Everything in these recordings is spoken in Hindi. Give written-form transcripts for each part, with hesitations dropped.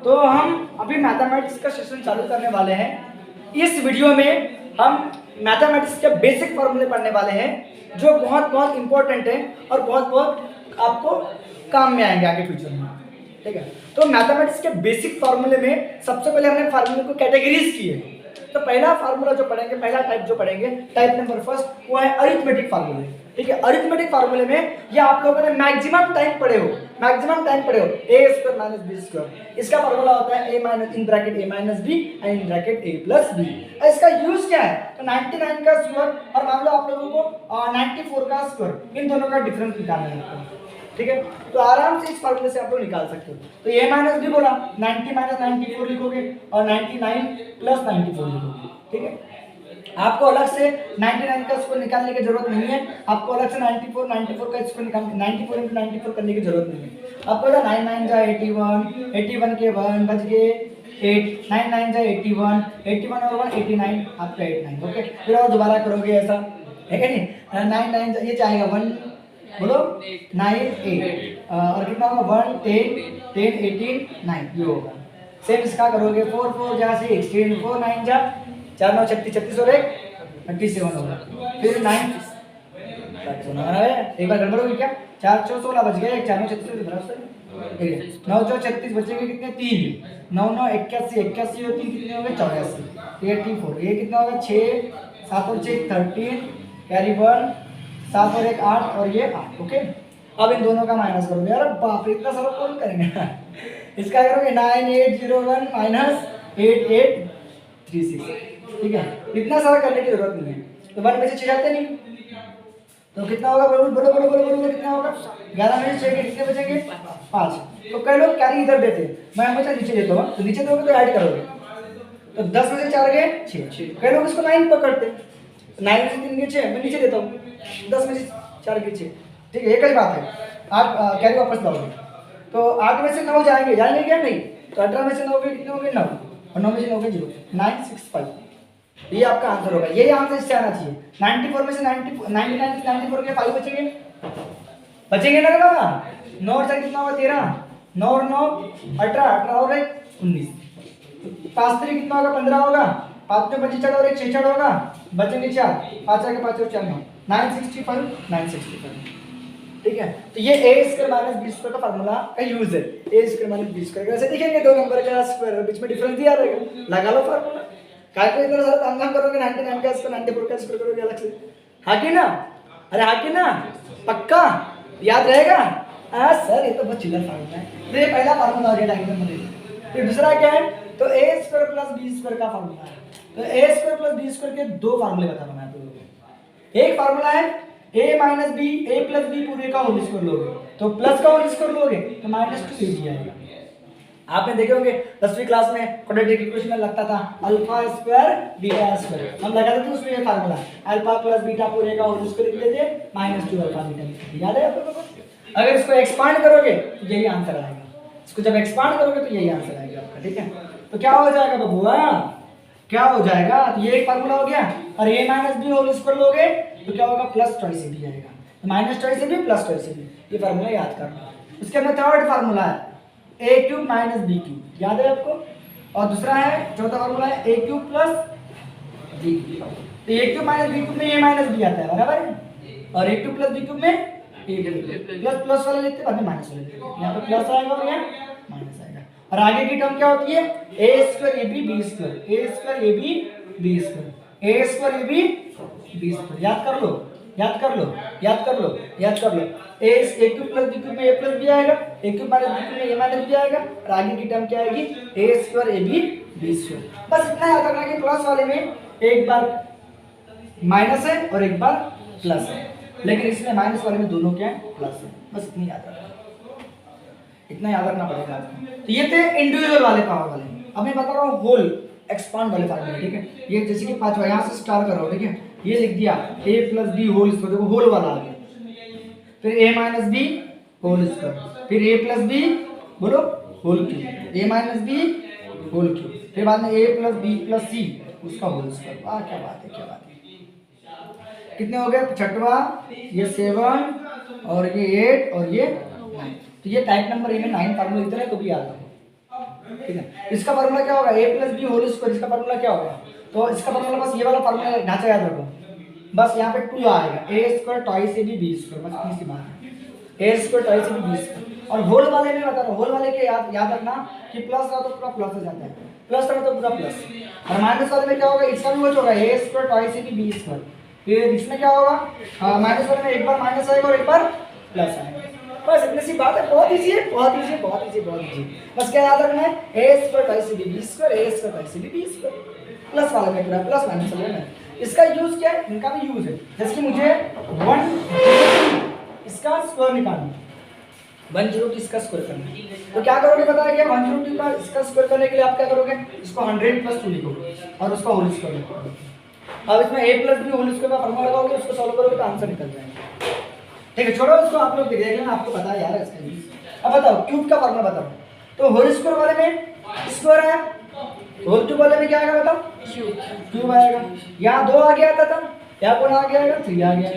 तो हम अभी मैथमेटिक्स का सेशन चालू करने वाले हैं। इस वीडियो में हम मैथमेटिक्स के बेसिक फॉर्मूले पढ़ने वाले हैं जो बहुत बहुत इंपॉर्टेंट है और बहुत बहुत आपको काम में आएंगे आगे फ्यूचर में। ठीक है, तो मैथमेटिक्स के बेसिक फार्मूले में सबसे पहले हमने फार्मूले को कैटेगरीज किए। तो पहला फार्मूला जो पढ़ेंगे, पहला टाइप जो पढ़ेंगे, टाइप नंबर फर्स्ट, वो है अरिथमेटिक फार्मूले। ठीक है, अरिथमेटिक फार्मूले में ये आप लोगों ने मैक्सिमम टाइम पढ़े हो, a square minus b square. इसका फार्मूला होता है a minus in bracket a minus b and in bracket a plus b. इसका यूज क्या है? तो 99 का स्क्वायर और मान लो आप लोगों को 94 का स्क्वायर, इन दोनों का डिफरेंस निकालना है आपको। ठीक है, तो आराम से इस फार्मूले से आप लोग निकाल सकते हो। तो ए माइनस बी बोला, 90 माइनस 94 लिखोगे और 99 प्लस 94 लिखोगे। ठीक है, आपको अलग से 99 का स्क्वायर निकालने की जरूरत नहीं है, आपको अलग से 94 का स्क्वायर निकाल 94 into 94 करने की जरूरत नहीं है। आपको 9 9 जा 81, 81 के 1 बच गए 8, 9 9 जा 81, 81 और 1 89, आपका 89। ओके, फिर और दोबारा करोगे ऐसा, है क्या नहीं? 9 9 ये चाहेगा 1, बोलो 9 8 और कितना होगा 1 10 10 18 9, ये होगा। सेम इसका करोगे 4 4 जा 16, 4 9 जा 4 9 36 36 और 1 37 होगा। फिर 9 एक बार गड़बड़ होगी क्या? 4 4 16 बच गए, 4 9 36 ठीक है, 9 4 36 बचेंगे कितने? 3, 9 9 81 81 और 3 कितने हो गए? 84, 84। ये कितना होगा? 6 7 और 6 13, कैरी 1 7 और 1 8 और ये 8। ओके, अब इन दोनों का माइनस करोगे। यार बाप रे, इतना सारा कौन करेंगे? इसका करोगे 9801 माइनस 8836। ठीक है, इतना सारा करने की जरूरत नहीं है। तो 1 में से 6 जाते नहीं, तो कितना होगा? बोलो बोलो बोलो बोलो बोलो, कितना होगा? 11 में से 6 के कितने बचेंगे? 5। तो कई लोग कैरी इधर देते हैं, मैं हमेशा नीचे देता हूँ। तो नीचे दोगे तो ऐड करोगे, तो 10 में से 4 गए 6। कई लोग इसको 9 पकड़ते हैं, 9 में से 3 गए 6, मैं नीचे देता हूँ, 10 में से 4 गए 6। ठीक है, एक ही बात है। आप कैरी वापस लाओगे तो 8 में से 9 जाएंगे क्या? नहीं। तो 18 में से 9 गए कितने हो गए? 9, और 9 में से 9 गए 0, 965। ये आपका आंसर होगा, यही आंसर इससे आना चाहिए। 94 में से 99 से 94 के 5 बचेंगे ना बाबा? 9 और 4 कितना होगा? 13, 9 और 9 18, 18 और 1 19, 5 3 कितना होगा? 15 होगा, 5 में 25 और 1 6 होगा, बचेंगे 4, 5 के 5 और 4 9, 965। ठीक है, तो ये ए स्क्वायर माइनस बी स्क्वायर का फार्मूला का यूज है। ए स्क्वायर माइनस बी स्क्वायर कैसे दिखेंगे? 2 नंबर का स्क्वायर, बीच में डिफरेंस दिया रहेगा, लगा लो फार्मूला। कैलकुलेटर सारा तामझाम करोगे, 99 का स्क्वायर 94 का स्क्वायर करोगे अलग से। हाँ कि ना? अरे हाँ कि ना? पक्का याद रहेगा? हाँ सर, ये तो बहुत चिल्लर फार्मूला है। तो ये पहला फार्मूला हो गया डायग्राम में। फिर दूसरा क्या है? तो ए स्क्वायर प्लस बी स्क्वायर का फार्मूला है। तो ए स्क्वायर प्लस बी स्क्वायर के 2 फार्मूले बता रहा हूं मैं आप लोगों को। एक फार्मूला है a minus B, A plus B पूरे का होल स्क्वायर लोगे तो प्लस का होल स्क्वायर लोगे तो -2ab आएगा। आपने देखे होंगे 10वीं क्लास में क्वाड्रेटिक इक्वेशन में लगता था अल्फा स्क्वायर बीटा स्क्वायर, हम लगाते थे उसमें ये फार्मूला अल्फा प्लस बीटा पूरे का होल स्क्वायर लिखते थे -2 अल्फा बीटा। याद है आप लोगों को? अगर इसको एक्सपांड करोगे तो यही आंसर आएगा। इसको जब एक्सपांड करोगे तो यही आंसर आएगा आपका। ठीक है, तो क्या हो जाएगा बबुआ? क्या हो जाएगा? तो ये एक फार्मूला हो गया। और a minus B whole square लोगे तो क्या होगा? प्लस 2ab आएगा। तो -2ab प्लस 2ab, ये फार्मूला याद करना। उसके अंदर थर्ड फार्मूला है a cube minus B cube, याद है आपको? और दूसरा है, चौथा फार्मूला है a cube plus b cube. तो a cube minus b cube में a माइनस b आता है, बराबर है? और a cube plus b cube में a प्लस प्लस वाले लिखते हैं, बाद में माइनस वाले लिखते हैं। यहाँ पे प्लस आएगा और यहाँ माइनस आएगा। और आगे की टर्म क्या होती है? a square ab b square, a square ab b square, a square ab b square. याद कर लो, याद कर लो, याद कर लो, याद कर लो। a cube plus b cube में a प्लस b आएगा, a cube minus b cube में a माइनस b आएगा, और आगे की टर्म क्या आएगी? a square ab b square. बस इतना याद रखना कि प्लस वाले में एक बार माइनस है और एक बार प्लस है, लेकिन इसमें माइनस वाले में दोनों क्या है? प्लस है। बस इतना याद रखना, इतना याद रखना पड़ेगा आपको। तो ये थे इंडिविजुअल वाले पावर वाले। अब मैं बता रहा हूँ होल एक्सपांड वाले फार्मूले। ठीक है, ये जैसे कि 5वां यहाँ से स्टार्ट करो। ठीक है, ये लिख दिया a plus B whole square, देखो होल वाला आ गया। फिर a minus B whole square, फिर a प्लस बी बोलो whole cube, a minus B whole cube, फिर बाद में a plus B plus C उसका होल स्क्वायर। वाह क्या बात है, क्या बात है। कितने हो गए? 6वां, ये 7 और ये 8 और ये 9। तो ये टाइप नंबर ए में 9 फार्मूले इतने को भी याद रखो। ठीक है। इसका फार्मूला क्या होगा, a plus B whole square, इसका फार्मूला क्या होगा, तो इसका फार्मूला बस ये वाला फार्मूला ढांचा याद रखो, बस यहाँ पे 2 आएगा, a square twice ab b square, बस इतनी सी बात है, a square twice ab b square. और होल वाले में बता रहा हूँ, होल वाले के याद रखना कि प्लस रहा तो पूरा प्लस हो जाता है, प्लस रहा तो पूरा प्लस, और माइनस वाले में क्या होगा, इसका भी वही होगा, a square twice ab b square, ये इसमें क्या होगा, माइनस वाले में एक बार माइनस आएगा और एक बार प्लस आएगा, बस इतनी सी बात है, बहुत इजी है, बहुत इजी, बहुत इजी, बहुत इजी। बस क्या याद रखना है, a square twice ab b square, a square twice ab b square, plus वाले में पूरा प्लस माइनस वाले में। इसका यूज क्या है, इनका भी यूज है, जैसे कि मुझे 1 इसका स्क्वायर निकालना है, 102 इसका स्क्वायर करना है, तो क्या करोगे पता है क्या, 102 का इसका स्क्वायर करने के लिए आप क्या करोगे, इसको 100 प्लस 2 लिखोगे और उसका होल स्क्वायर लिखोगे। अब इसमें a plus B whole square का फॉर्मूला लगाओगे, उसको सॉल्व करोगे तो आंसर निकल जाएगा। ठीक है, छोड़ो इसको, आप लोग देख लेना, आपको पता है यार इसका यूज। अब बताओ क्यूब का फॉर्मूला बताओ, तो होल स्क्वायर वाले में स्क्वायर आया, होल क्यूब वाले में क्या आएगा बताओ, क्यूब आएगा। यहाँ 2 आगे आता था, यहाँ कौन आगे आएगा, 3 आ गया,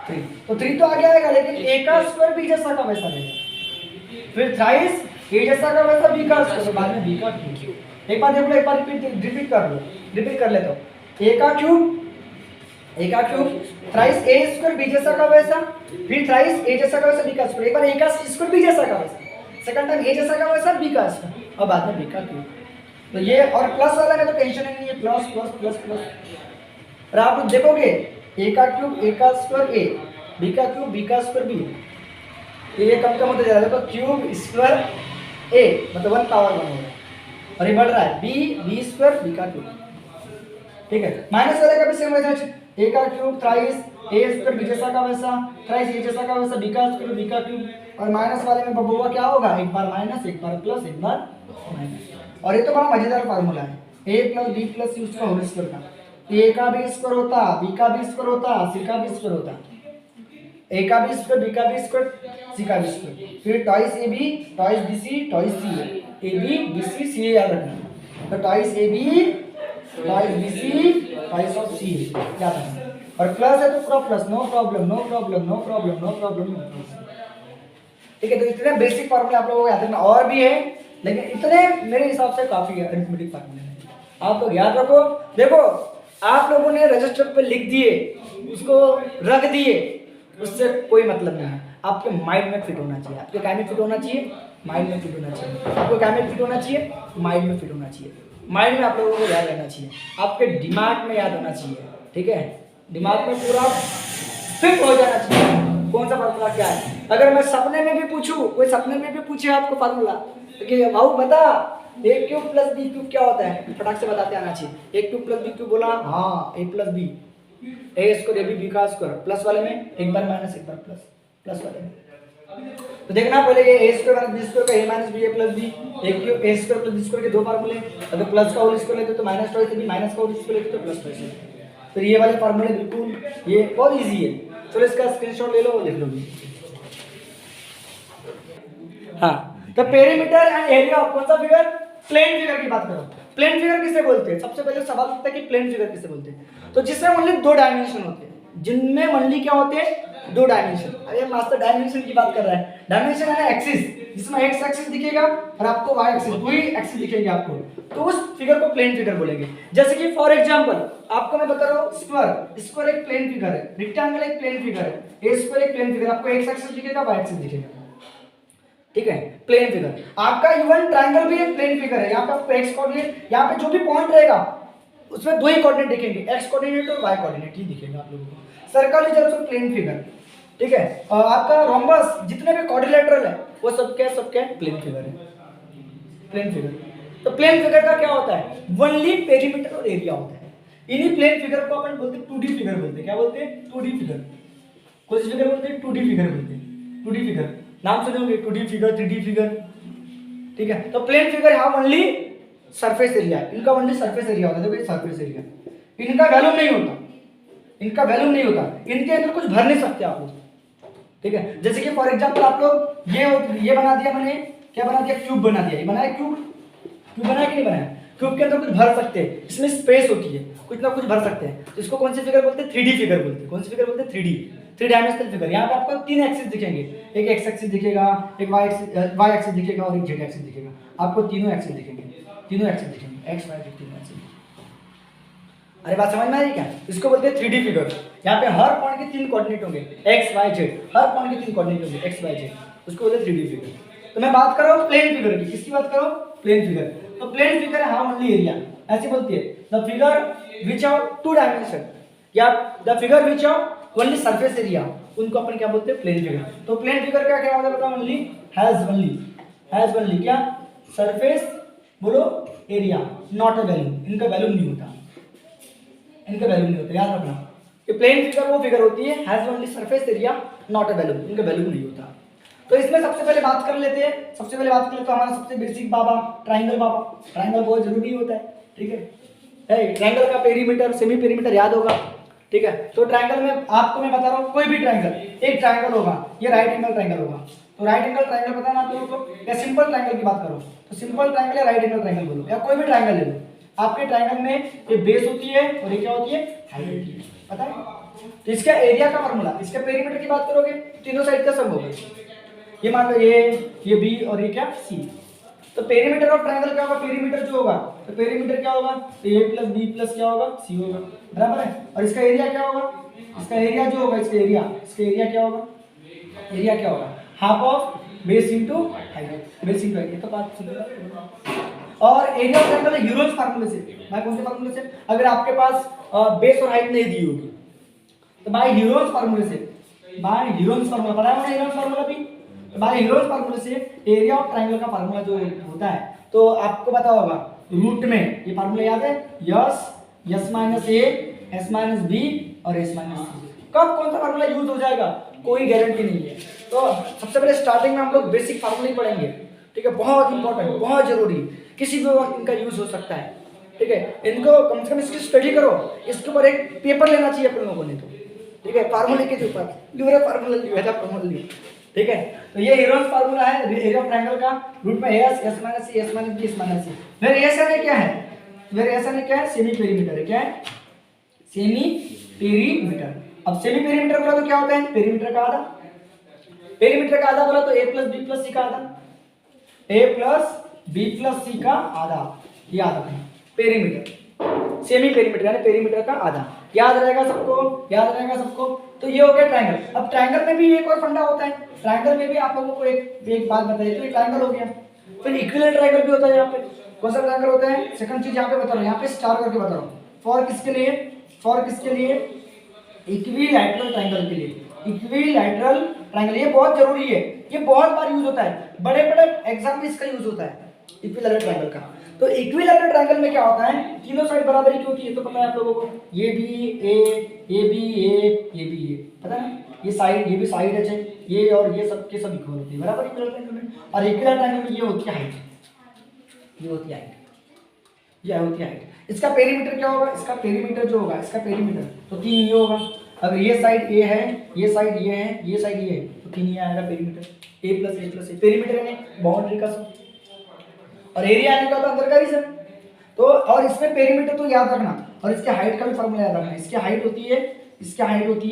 3, तो 3 तो आगे आएगा, लेकिन a का स्क्वायर b जैसा का वैसा रहेगा, फिर थ्राइस a जैसा का वैसा b का स्क्वायर, बाद में b का क्यूब। एक बार देख लो, एक बार रिपीट कर लो, रिपीट कर लेता हूँ, a का cube thrice a square b जैसा का वैसा, फिर थ्राइस a जैसा का वैसा b का स्क्वायर, एक बार a का स्क्वायर b जैसा का वैसा, सेकंड टाइम a जैसा का वैसा b का स्क्वायर, और बाद में b का क्यूब। तो ये, और प्लस वाला में तो टेंशन ही नहीं है, प्लस प्लस प्लस प्लस। और आप लोग देखोगे a का क्यूब a का स्क्वायर a, b का क्यूब b का स्क्वायर b, ये कम कम होते जा रहा है, तो क्यूब स्क्वायर a मतलब 1 पावर 1 होगा, और ये बढ़ रहा है b स्क्वायर b का क्यूब। ठीक है, माइनस वाले का भी सेम वैसा, a का cube thrice a square b जैसा का वैसा, थ्राइस a जैसा का वैसा b का स्क्वायर b का क्यूब, और माइनस वाले में बबुआ क्या होगा, एक बार माइनस, एक बार प्लस, एक बार माइनस। और ये तो बड़ा मजेदार फार्मूला है, a plus b plus c उसका होल स्क्वायर का, a का भी स्क्वायर होता, b का भी स्क्वायर होता, c का भी स्क्वायर होता, a का भी स्क्वायर, b का भी स्क्वायर, c का भी स्क्वायर, फिर twice ab twice bc twice ca, ab bc ca याद रखना, तो twice ab twice bc twice of ca याद रखना, और प्लस है तो पूरा plus, no problem no problem no problem no problem no problem. ठीक है, तो इतने बेसिक फार्मूले आप लोगों को याद रखना, और भी है लेकिन इतने मेरे हिसाब से काफी है, अरिथमेटिक फार्मूले आप लोग याद रखो। देखो आप लोगों ने रजिस्टर पे लिख दिए, उसको रख दिए, उससे कोई मतलब नहीं है, आपके माइंड में फिट होना चाहिए, आपके काय में फिट होना चाहिए, माइंड में फिट होना चाहिए, आपको काय में फिट होना चाहिए, माइंड में फिट होना चाहिए, माइंड में आप लोगों को याद रहना चाहिए, आपके दिमाग में याद होना चाहिए। ठीक है, दिमाग में पूरा फिट हो जाना चाहिए कौन सा फार्मूला क्या है। अगर मैं सपने में भी पूछूं, कोई सपने में भी पूछे आपको फार्मूला कि भाऊ बता a cube plus b cube क्या होता है, फटाक से बताते आना चाहिए। a cube plus b cube बोला, हाँ a plus b, a square ab b का स्क्वायर, प्लस वाले में एक बार माइनस एक बार प्लस, प्लस वाले में तो देखना पहले ये a square minus b square का a minus b a plus b, a cube a square plus b square के दो फार्मूले, अगर प्लस का होल स्क्वायर लेते तो माइनस ट्वाइस ab, माइनस का होल स्क्वायर लेते तो प्लस ट्वाइस। तो ये वाले फार्मूले बिल्कुल ये बहुत इजी है, चलो इसका स्क्रीनशॉट ले लो और लिख लो। हाँ, तो पेरीमीटर एंड एरिया ऑफ कौन सा फिगर, प्लेन फिगर की बात करो। प्लेन फिगर किसे बोलते हैं, सबसे पहले सवाल उठता है कि प्लेन फिगर किसे बोलते हैं, तो जिसमें ओनली 2 डायमेंशन होते हैं, जिनमें ओनली क्या होते हैं 2 डायमेंशन। अरे मास्टर डायमेंशन की बात कर रहा है, डायमेंशन है एक्सिस, जिसमें एक्स एक्सिस दिखेगा और आपको वाई एक्सिस, 2 ही एक्सिस दिखेंगे आपको, तो उस फिगर को प्लेन फिगर बोलेंगे। जैसे कि फॉर एग्जांपल आपको मैं बता रहा हूँ स्क्वायर एक प्लेन फिगर है, रेक्टेंगल एक प्लेन फिगर है, ए स्क्वायर एक प्लेन फिगर, आपको एक्स एक्सिस दिखेगा वाई एक्सिस दिखेगा। ठीक है, प्लेन फिगर। आपका इवन ट्रायंगल भी एक प्लेन फिगर है, यहाँ पे आपको एक्स कोऑर्डिनेट, यहाँ पे जो भी पॉइंट रहेगा उसमें 2 ही कोऑर्डिनेट दिखेंगे, एक्स कोऑर्डिनेट और वाई कोऑर्डिनेट ही दिखेगा आप लोगों को। Circle is also plane figure. ठीक है, और आपका रोम्बस जितने भी क्वाड्रिलेटरल है वो सबके प्लेन फिगर है, प्लेन फिगर। तो प्लेन फिगर का क्या होता है, ओनली पेरीमीटर और एरिया होता है। इन्हीं प्लेन फिगर को अपन बोलते हैं 2D फिगर बोलते हैं। क्या बोलते हैं, 2D फिगर। कौन सी फिगर बोलते हैं, 2D फिगर बोलते हैं। 2D फिगर नाम सुने होंगे, 2D फिगर, 3D फिगर। ठीक है, तो प्लेन फिगर यहाँ ओनली सरफेस एरिया, इनका ओनली सरफेस एरिया होता है। देखो ये सरफेस एरिया, इनका वैल्यू नहीं होता, इनका वैल्यू नहीं होता, इनके अंदर कुछ भर नहीं सकते आप लोग। ठीक है, जैसे कि फॉर एग्जांपल आप लोग ये बना दिया, मैंने क्या बना दिया, क्यूब बना दिया, ये बनाया क्यूब, क्यूब बनाया कि नहीं बनाया, क्यूब के अंदर कुछ भर सकते हैं, इसमें स्पेस होती है, कुछ ना कुछ भर सकते हैं, तो इसको कौन सी फिगर बोलते हैं, 3D फिगर बोलते हैं। कौन सी फिगर बोलते हैं, 3D। Three dimensional figure. यहाँ पे आपको तीन एक्सिस दिखेंगे, एक एक्स एक्सिस दिखेगा, एक वाई एक्सिस दिखेगा और एक जेड एक्सिस दिखेगा। आपको तीनों एक्सिस दिखेंगे, एक्स वाई जेड तीनों एक्सिस। अरे बात समझ में आ रही क्या? इसको बोलते हैं 3D फिगर। यहाँ पे हर पॉइंट के तीन कोऑर्डिनेट होंगे, एक्स वाई जेड, हर पॉइंट के तीन कोऑर्डिनेट होंगे एक्स वाई जेड, उसको बोलते हैं 3D फिगर। तो मैं बात कर रहा हूँ प्लेन फिगर की। किसकी बात करो? Plane figure. तो प्लेन फिगर है हाउ ओनली एरिया, ऐसे बोलती है the figure which have two dimension या the figure which have only surface area, उनको अपन क्या बोलते हैं? Plane figure. तो प्लेन फिगर का क्या मतलब बताओ? ओनली हैज ओनली क्या? सरफेस बोलो एरिया, नॉट अ वैल्यूम। इनका वैल्यूम नहीं होता, याद रखना। ये प्लेन फिगर वो फिगर होती है has only surface area not a volume, इनका वैल्यूम नहीं होता। तो इसमें सबसे पहले बात कर लेते हैं, तो हमारा सबसे बेसिक बाबा ट्राइंगल बहुत जरूरी होता है, ठीक है। ट्राइंगल का पेरीमीटर, सेमी पेरीमीटर याद होगा, ठीक है। तो ट्राइंगल में आपको मैं बता रहा हूँ, कोई भी ट्राइंगल, एक ट्राइंगल होगा, ये राइट एंगल ट्राइंगल होगा। तो राइट एंगल ट्राइंगल पता है ना आप लोगों को, या सिंपल ट्राइंगल की बात करो तो सिंपल ट्राइंगल या राइट एंगल ट्राइंगल बोलो, या कोई भी ट्राइंगल ले लो। आपके ट्राइंगल में ये बेस होती है और ये क्या होती है? हाइट होती है, पता है। तो इसका एरिया का फार्मूला, इसके पेरीमीटर की बात करोगे तीनों साइड का सम होगा। ये मान लो ये बी और ये क्या? सी। तो पेरीमीटर ऑफ ट्रायंगल क्या होगा? पेरीमीटर जो होगा, तो पेरीमीटर क्या होगा? तो ए प्लस बी प्लस क्या होगा? सी होगा, बराबर है। और इसका एरिया क्या होगा? इसका एरिया जो होगा, इसका एरिया क्या होगा? एरिया क्या होगा? Half of base into height, ये तो बात सुनो। और एरिया ऑफ ट्रायंगल ह्यूरोन्स फार्मूले से, भाई कौन से फार्मूले से? अगर आपके पास बेस और हाइट नहीं दी होगी तो बाय ह्यूरोन्स फार्मूले से, फार्मूला पढ़ा है ना, ह्यूरोन्स फार्मूला भी। बाय ह्यूरोन्स फार्मूले से एरिया ऑफ ट्रायंगल का फार्मूला जो होता है, तो आपको पता होगा रूट में ये फार्मूला याद है, यस माइनस ए, एस माइनस बी और एस माइनस सी। कब कौन सा फार्मूला यूज हो जाएगा कोई गारंटी नहीं है। तो सबसे पहले स्टार्टिंग में हम लोग बेसिक फार्मूला ही पढ़ेंगे, ठीक है। बहुत इंपॉर्टेंट, बहुत जरूरी, किसी भी वक्त इनका यूज हो सकता है, ठीक है। इनको कम से कम इसकी स्टडी करो, इसके ऊपर एक पेपर लेना चाहिए अपन लोगों ने, तो ठीक है। फार्मूले के ऊपर फार्मूला, ठीक है। तो ये ह्यूरोन्स फार्मूला है एरिया ऑफ ट्रायंगल का, रूट में s, s minus c, s minus b, s minus c. Variation है क्या है? वेरिएशन है क्या है? सेमी पेरीमीटर है। क्या है? Semi perimeter. अब सेमी पेरीमीटर बोला तो क्या होता है? पेरीमीटर का आधा। पेरीमीटर का आधा बोला तो ए प्लस बी प्लस सी का आधा, ए प्लस बी प्लस सी का आधा, ये आधा है पेरीमीटर। सेमी पेरीमीटर यानी पेरीमीटर का आधा, याद रहेगा सबको। तो ये हो गया ट्रायंगल। अब ट्रायंगल में भी एक और फंडा होता है, ट्रायंगल में भी आप लोगों को एक बात बताइए। तो ये ट्रायंगल हो गया, फिर इक्विलेटरल ट्रायंगल भी होता है। यहाँ पे कौन सा ट्रायंगल होता है? सेकंड चीज यहाँ पे बता रहा हूँ, यहाँ पे स्टार करके बता रहा हूँ। फॉर किसके लिए? इक्विलैटरल ट्रायंगल के लिए। इक्विलैटरल ट्रायंगल ये बहुत जरूरी है, ये बहुत बार यूज होता है, बड़े एग्जाम में इसका यूज होता है इक्विलैटरल ट्रायंगल का। तो इक्विलैटरल ट्रायंगल में क्या होता है? तीनों साइड बराबरी की होती है, तो पता है आप लोगों को, ये भी ए, पता है। ये साइड, ये भी साइड है, ये और ये सब के सब इक्वल होती है, बराबर इक्विलैटरल ट्रायंगल में। और इक्विलैटरल ट्रायंगल में ये होती है हाइट, ये होती है हाइट। इसका पेरीमीटर क्या होगा? इसका पेरीमीटर जो होगा, इसका पेरीमीटर तो 3 ये होगा। अगर ये साइड ए है, ये साइड ये है, ये साइड ये है, तो 3 ये आएगा पेरीमीटर। ए प्लस ए, पेरीमीटर यानी बाउंड्री का सम, और एरिया आने का तो अंदर का रीजन। तो और इसमें पेरीमीटर तो याद रखना, और इसके हाइट का भी फार्मूला याद रखना। इसकी हाइट होती है ये होती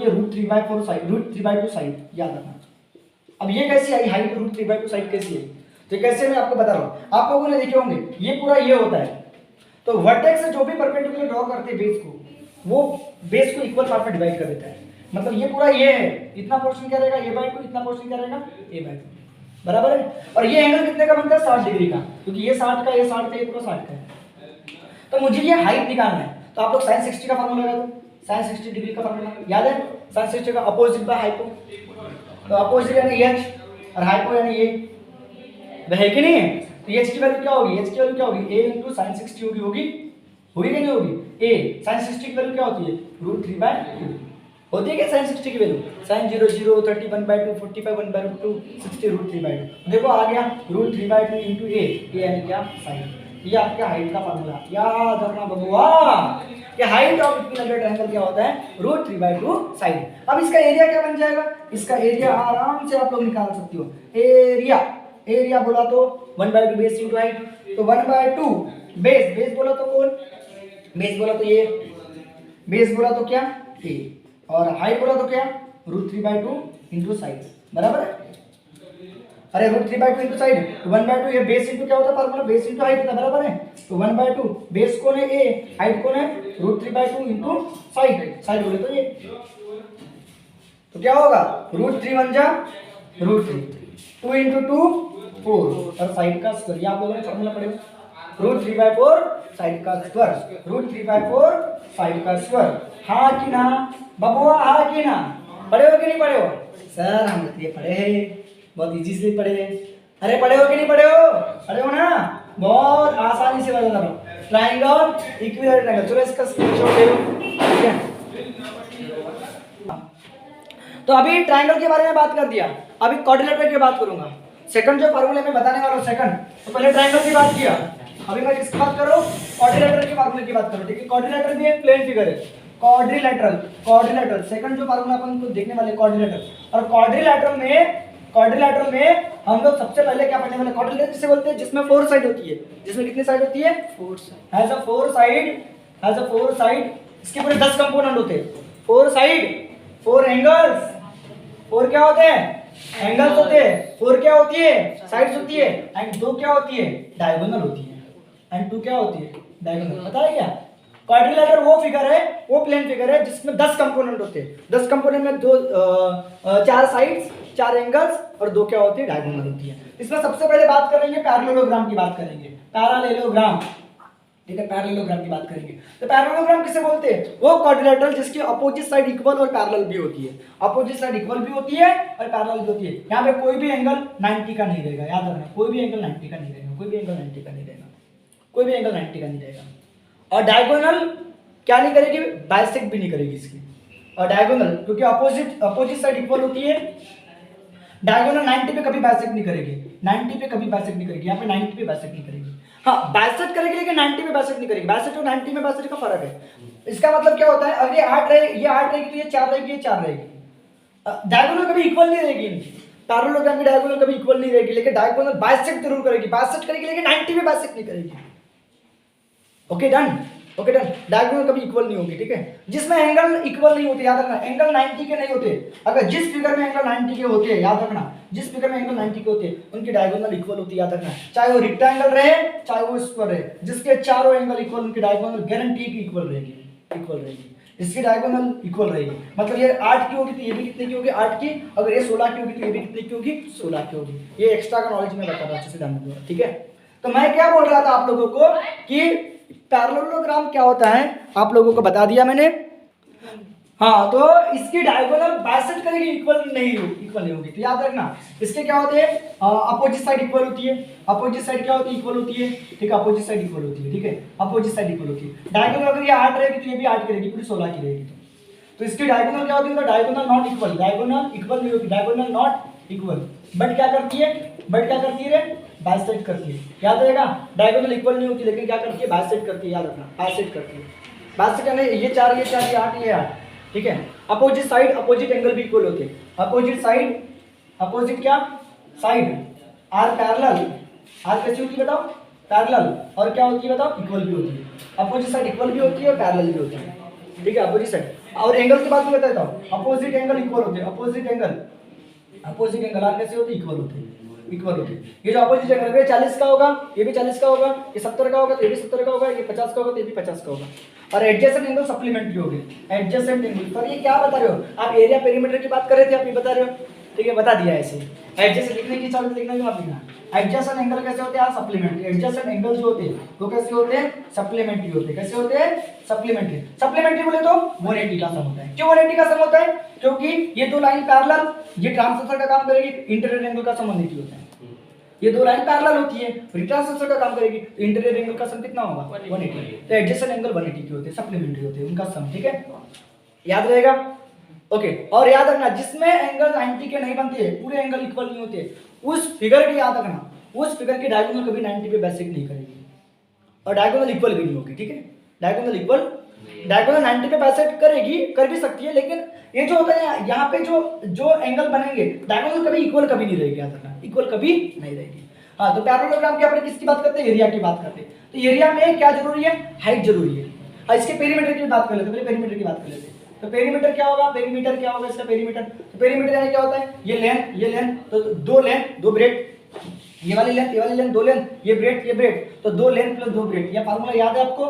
है √3/4 साइड, √3/2 साइड, याद रखना। अब ये कैसी आई हाइट? √3/2 साइड कैसी है? तो कैसे मैं आपको बता रहा हूँ, आप लोगों ने देखे होंगे ये पूरा ये होता है। तो वर्टेक्स से जो भी परपेंडिकुलर ड्रॉ करते हैं बेस को, वो बेस को इक्वल पार्ट में डिवाइड कर देता है। मतलब ये पूरा ये है, इतना पोर्शन क्या रहेगा? a/2, इतना पोर्शन क्या रहेगा? a/2, बराबर है। और ये एंगल कितने का बनता है? 60 डिग्री का, क्योंकि ये 60 का, ये 60 का, ये पूरा 60 का है। तो मुझे ये हाइट निकालना है, तो आप लोग sin 60 का फार्मूला लगा दो। sin 60 डिग्री का फार्मूला याद है? sin 60 का अपोजिट बाय हाइपो, तो अपोजिट यानी h और हाइपो यानी ये, वह है कि नहीं है? तो h की वैल्यू क्या होगी? a * sin 60 होगी कि नहीं होगी? a sin 60 की वैल्यू क्या होती है? √3/2 होती है क्या sin 60 की वैल्यू? sin 0 0 30/1/2 45/1/2 60 √3/2। देखो आ गया √3/2 इंटू a यानी क्या? sin। ये आपका हाइट का फार्मूला याद रखना बबुआ, कि हाइट ऑफ इक्विलैटरल ट्रायंगल क्या होता है? √3/2 sin। अब इसका एरिया क्या बन जाएगा? इसका एरिया आराम से आप लोग निकाल सकते हो। एरिया बोला तो 1/2 बेस इंटू हाइट, तो 1/2 बेस बोला तो कौन? बेस बोला तो ये, बेस बोला तो क्या? ए, और हाइट बोला तो क्या √3/2 इंटू साइड, बराबर है। अरे √3/2 इंटू साइड, 1/2 ये बेस इंटू क्या होता है फॉर्मूला, बेस इंटू हाइट होता है, बराबर है। तो 1/2 बेस कौन है ए, हाइट कौन है √3/2 इंटू साइड, साइड बोले तो ये, तो क्या होगा √3 1 जा √3, 2 इंटू 2 4 और साइड का स्क्वायर, ये आप लोगों ने फॉर्मूला पढ़े √3/4 साइड का स्क्वायर, √3/4 साइड का स्क्वायर। हाँ कि ना बबुआ, हाँ कि ना, पढ़े हो कि नहीं पढ़े हो सर, हम तो ये पढ़े हैं, बहुत इजी से पढ़े हैं। अरे पढ़े हो कि नहीं पढ़े हो, पढ़े हो ना, बहुत आसानी से बता रहा हूँ। ट्राइंगल इक्विलेटरल ट्राइंगल, चलो इसका स्क्रीनशॉट ले लो, ठीक है। तो अभी ट्राइंगल के बारे में बात कर दिया, अभी क्वाड्रिलेटरल की बात करूंगा। सेकंड जो फार्मूले में बताने वाला हूं सेकंड, तो पहले ट्राइंगल की बात किया, अभी मैं किसकी बात कर रहा हूं, क्वाड्रिलेटरल के फार्मूले की बात कर रहा हूं, ठीक है। क्वाड्रिलेटरल भी एक प्लेन फिगर है, क्वाड्रिलेटरल, क्वाड्रिलेटरल सेकंड जो फार्मूला अपन को देखने वाले क्वाड्रिलेटरल, और क्वाड्रिलेटरल में हम लोग सबसे पहले क्या पढ़ने वाले, क्वाड्रिलेटरल जिसे बोलते हैं जिसमें 4 साइड होती है, जिसमें कितनी साइड होती है 4 साइड, हैज अ 4 साइड, इसके पूरे 10 कंपोनेंट होते हैं, 4 साइड, 4 एंगल्स, 4 क्या होते हैं एंगल्स होते हैं, 4 क्या होती है साइड्स होती है, एंड 2 क्या होती है डायगोनल होती है, एंड 2 क्या होती है डायगोनल, पता है क्या। क्वाड्रिलेटरल वो फिगर है, वो प्लेन फिगर है जिसमें 10 कंपोनेंट होते हैं, 10 कंपोनेंट में 4 साइड्स, 4 एंगल्स और 2 क्या होती है डायगोनल होती है। इसमें सबसे पहले बात करेंगे पैरेललोग्राम की बात करेंगे, पैरेललोग्राम, ठीक है, पैरेललोग्राम की बात करेंगे। तो पैरेललोग्राम किसे बोलते हैं, वो क्वाड्रिलेटरल जिसकी अपोजिट साइड इक्वल और पैरेलल भी होती है, अपोजिट साइड इक्वल भी होती है और पैरेलल भी होती है। यहाँ पे कोई भी एंगल 90 का नहीं रहेगा, याद रखना, कोई भी एंगल 90 का नहीं रहेगा, कोई भी एंगल 90 का नहीं रहेगा, कोई भी एंगल 90 का नहीं रहेगा। और डायगोनल क्या नहीं करेगी, बाइसेक्ट भी नहीं करेगी इसकी, और डायगोनल क्योंकि अपोजिट साइड इक्वल होती है, डायगोनल 90 पे कभी बाइसेक्ट नहीं करेगी, 90 पे कभी बाइसेक्ट नहीं करेगी, यहाँ पे 90 पे बाइसेक्ट नहीं करेगी, हाँ बाइसेक्ट करेगी लेकिन 90 पे बाइसेक्ट नहीं करेगी, बाइसेक्ट और 90 में बाइसेक्ट का फर्क है। इसका मतलब क्या होता है, अगर ये 8 रहेगी, ये 8 रहेगी तो ये 4 रहेगी, ये 4 रहेगी, डायगोनल कभी इक्वल नहीं रहेगी इनकी, पैरेललोग्राम की डायगोनल कभी इक्वल नहीं रहेगी, लेकिन डायगोनल बाइसेक्ट जरूर करेगी, बाइसेक्ट करेगी लेकिन 90 पे बाइसेक्ट नहीं करेगी। Okay done, okay done, diagonal कभी इक्वल नहीं होगी, ठीक है। जिसमें एंगल इक्वल नहीं होते, याद रखना, एंगल 90 के नहीं होते, अगर जिस फिगर में एंगल 90 के होते हैं, याद रखना, जिस फिगर में एंगल 90 के होते हैं उनकी डायगोनल इक्वल होती है, याद रखना, चाहे वो रेक्टेंगल रहे चाहे वो स्क्वायर रहे, जिसके चारों एंगल इक्वल उनकी डायगोनल गारंटी की इक्वल रहेगी, इक्वल रहेगी, इसकी डायगोनल इक्वल रहेगी। मतलब ये 8 की होगी तो ये भी कितने की होगी 8 की, अगर ये 16 की होगी तो ये भी कितने की होगी 16 की होगी। ये एक्स्ट्रा का नॉलेज मैं बता रहा हूं, अच्छे से ध्यान दो, ठीक है। तो मैं क्या बोल रहा था आप लोगों को कि पैरेललोग्राम क्या होता है आप लोगों को बता दिया मैंने, हाँ। तो इसकी डायगोनल बाइसेक्ट करेगी, इक्वल नहीं होगी, तो याद रखना इसके क्या होते हैं, अपोजिट साइड इक्वल होती है, अपोजिट साइड क्या होती है इक्वल होती है, ठीक है, अपोजिट साइड इक्वल होती है, ठीक है, अपोजिट साइड इक्वल होती है। डायगोनल अगर ये 8 रहेगी तो ये भी 8 की रहेगी, पूरी 16 की रहेगी, तो इसकी डायगोनल क्या होती है, diagonal not equal, diagonal equal नहीं होती, डायगोनल नॉट इक्वल, बट क्या करती है, बट क्या करती है रे बाइसेक्ट करती है, याद रहेगा, डायगोनल इक्वल नहीं होती लेकिन क्या करती है बाइसेक्ट करती है, याद रखना, बाइसेक्ट करती है, बाइसेक्ट करने ये 4 ये 4 ये 8 ये 8, ठीक है। अपोजिट साइड अपोजिट एंगल भी इक्वल होते हैं, अपोजिट साइड अपोजिट क्या साइड आर पैरेलल, आर कैसी होती है बताओ पैरेलल, और क्या होती है बताओ इक्वल भी होती है, अपोजिट साइड इक्वल भी होती है और पैरेलल भी होती है, ठीक है, अपोजिट साइड। और एंगल की बात भी बताता हूं, अपोजिट एंगल इक्वल होते हैं, अपोजिट एंगल आर कैसे होते हैं इक्वल होते हैं, इक्वल होते हैं। ये जो अपोजिट एंगल है 40 का होगा, ये भी 40 का होगा, ये 70 का होगा तो ये भी 70 का होगा, ये 50 का होगा तो ये भी 50 का होगा, और एडजेसेंट एंगल सप्लीमेंट्री होगी, एडजेसेंट एंगल। पर ये क्या बता रहे हो आप, एरिया पेरीमीटर की बात कर रहे थे, आप ये बता रहे हो, ठीक है, बता दिया ऐसे। एडजेसेंट लिखने की इच्छा लिखना भी मत लिखना, एडजेसेंट एंगल कैसे होते हैं सप्लीमेंट्री, एडजेसेंट एंगल जो होते हैं वो कैसे होते हैं सप्लीमेंट्री होते हैं, कैसे होते हैं सप्लीमेंट्री, सप्लीमेंट्री बोले तो 180 का सम होता है। क्यों 180 का सम होता है, क्योंकि ये दो लाइन पैरेलल, ये ट्रांसवर्सल का काम करेगी, इंटीरियर एंगल का सम 180 होता है, ये दो लाइन पैरेलल होती है, ट्रांसवर्सल का काम करेगी, तो इंटीरियर एंगल का सम कितना होगा 180, तो एडजेसेंट एंगल 180 के होते हैं, सप्लीमेंट्री होते हैं उनका सम, ठीक है, याद रहेगा। ओके, और याद रखना जिसमें एंगल 90 के नहीं बनते, पूरे एंगल इक्वल नहीं होते, उस फिगर की याद रखना, उस फिगर की डायगोनल कभी 90 पे बाइसेक्ट नहीं करेगी, और डायगोनल इक्वल भी नहीं होगी, ठीक है, डायगोनल 90 पे बाइसेक्ट करेगी, कर भी सकती है, लेकिन ये जो होता है यहाँ पे जो एंगल बनेंगे डायगोनल कभी इक्वल कभी नहीं रहेगी, याद रखना इक्वल कभी नहीं रहेगी। हाँ, तो पैरेललोग्राम की अपने किसकी बात करते हैं, एरिया की बात करते हैं। तो एरिया में क्या जरूरी है, हाइट जरूरी है। इसके पेरीमीटर की बात कर लेते हैं, पहले पेरीमीटर की बात कर लेते हैं। तो पेरीमीटर क्या होगा, पेरीमीटर क्या होगा इसका पेरीमीटर, तो पेरीमीटर यानी क्या होता है, ये लेंथ तो दो लेंथ दो ब्रेड, ये वाली लेंथ दो लेंथ, ये ब्रेड तो दो लेंथ प्लस दो ब्रेड, ये फार्मूला याद है आपको,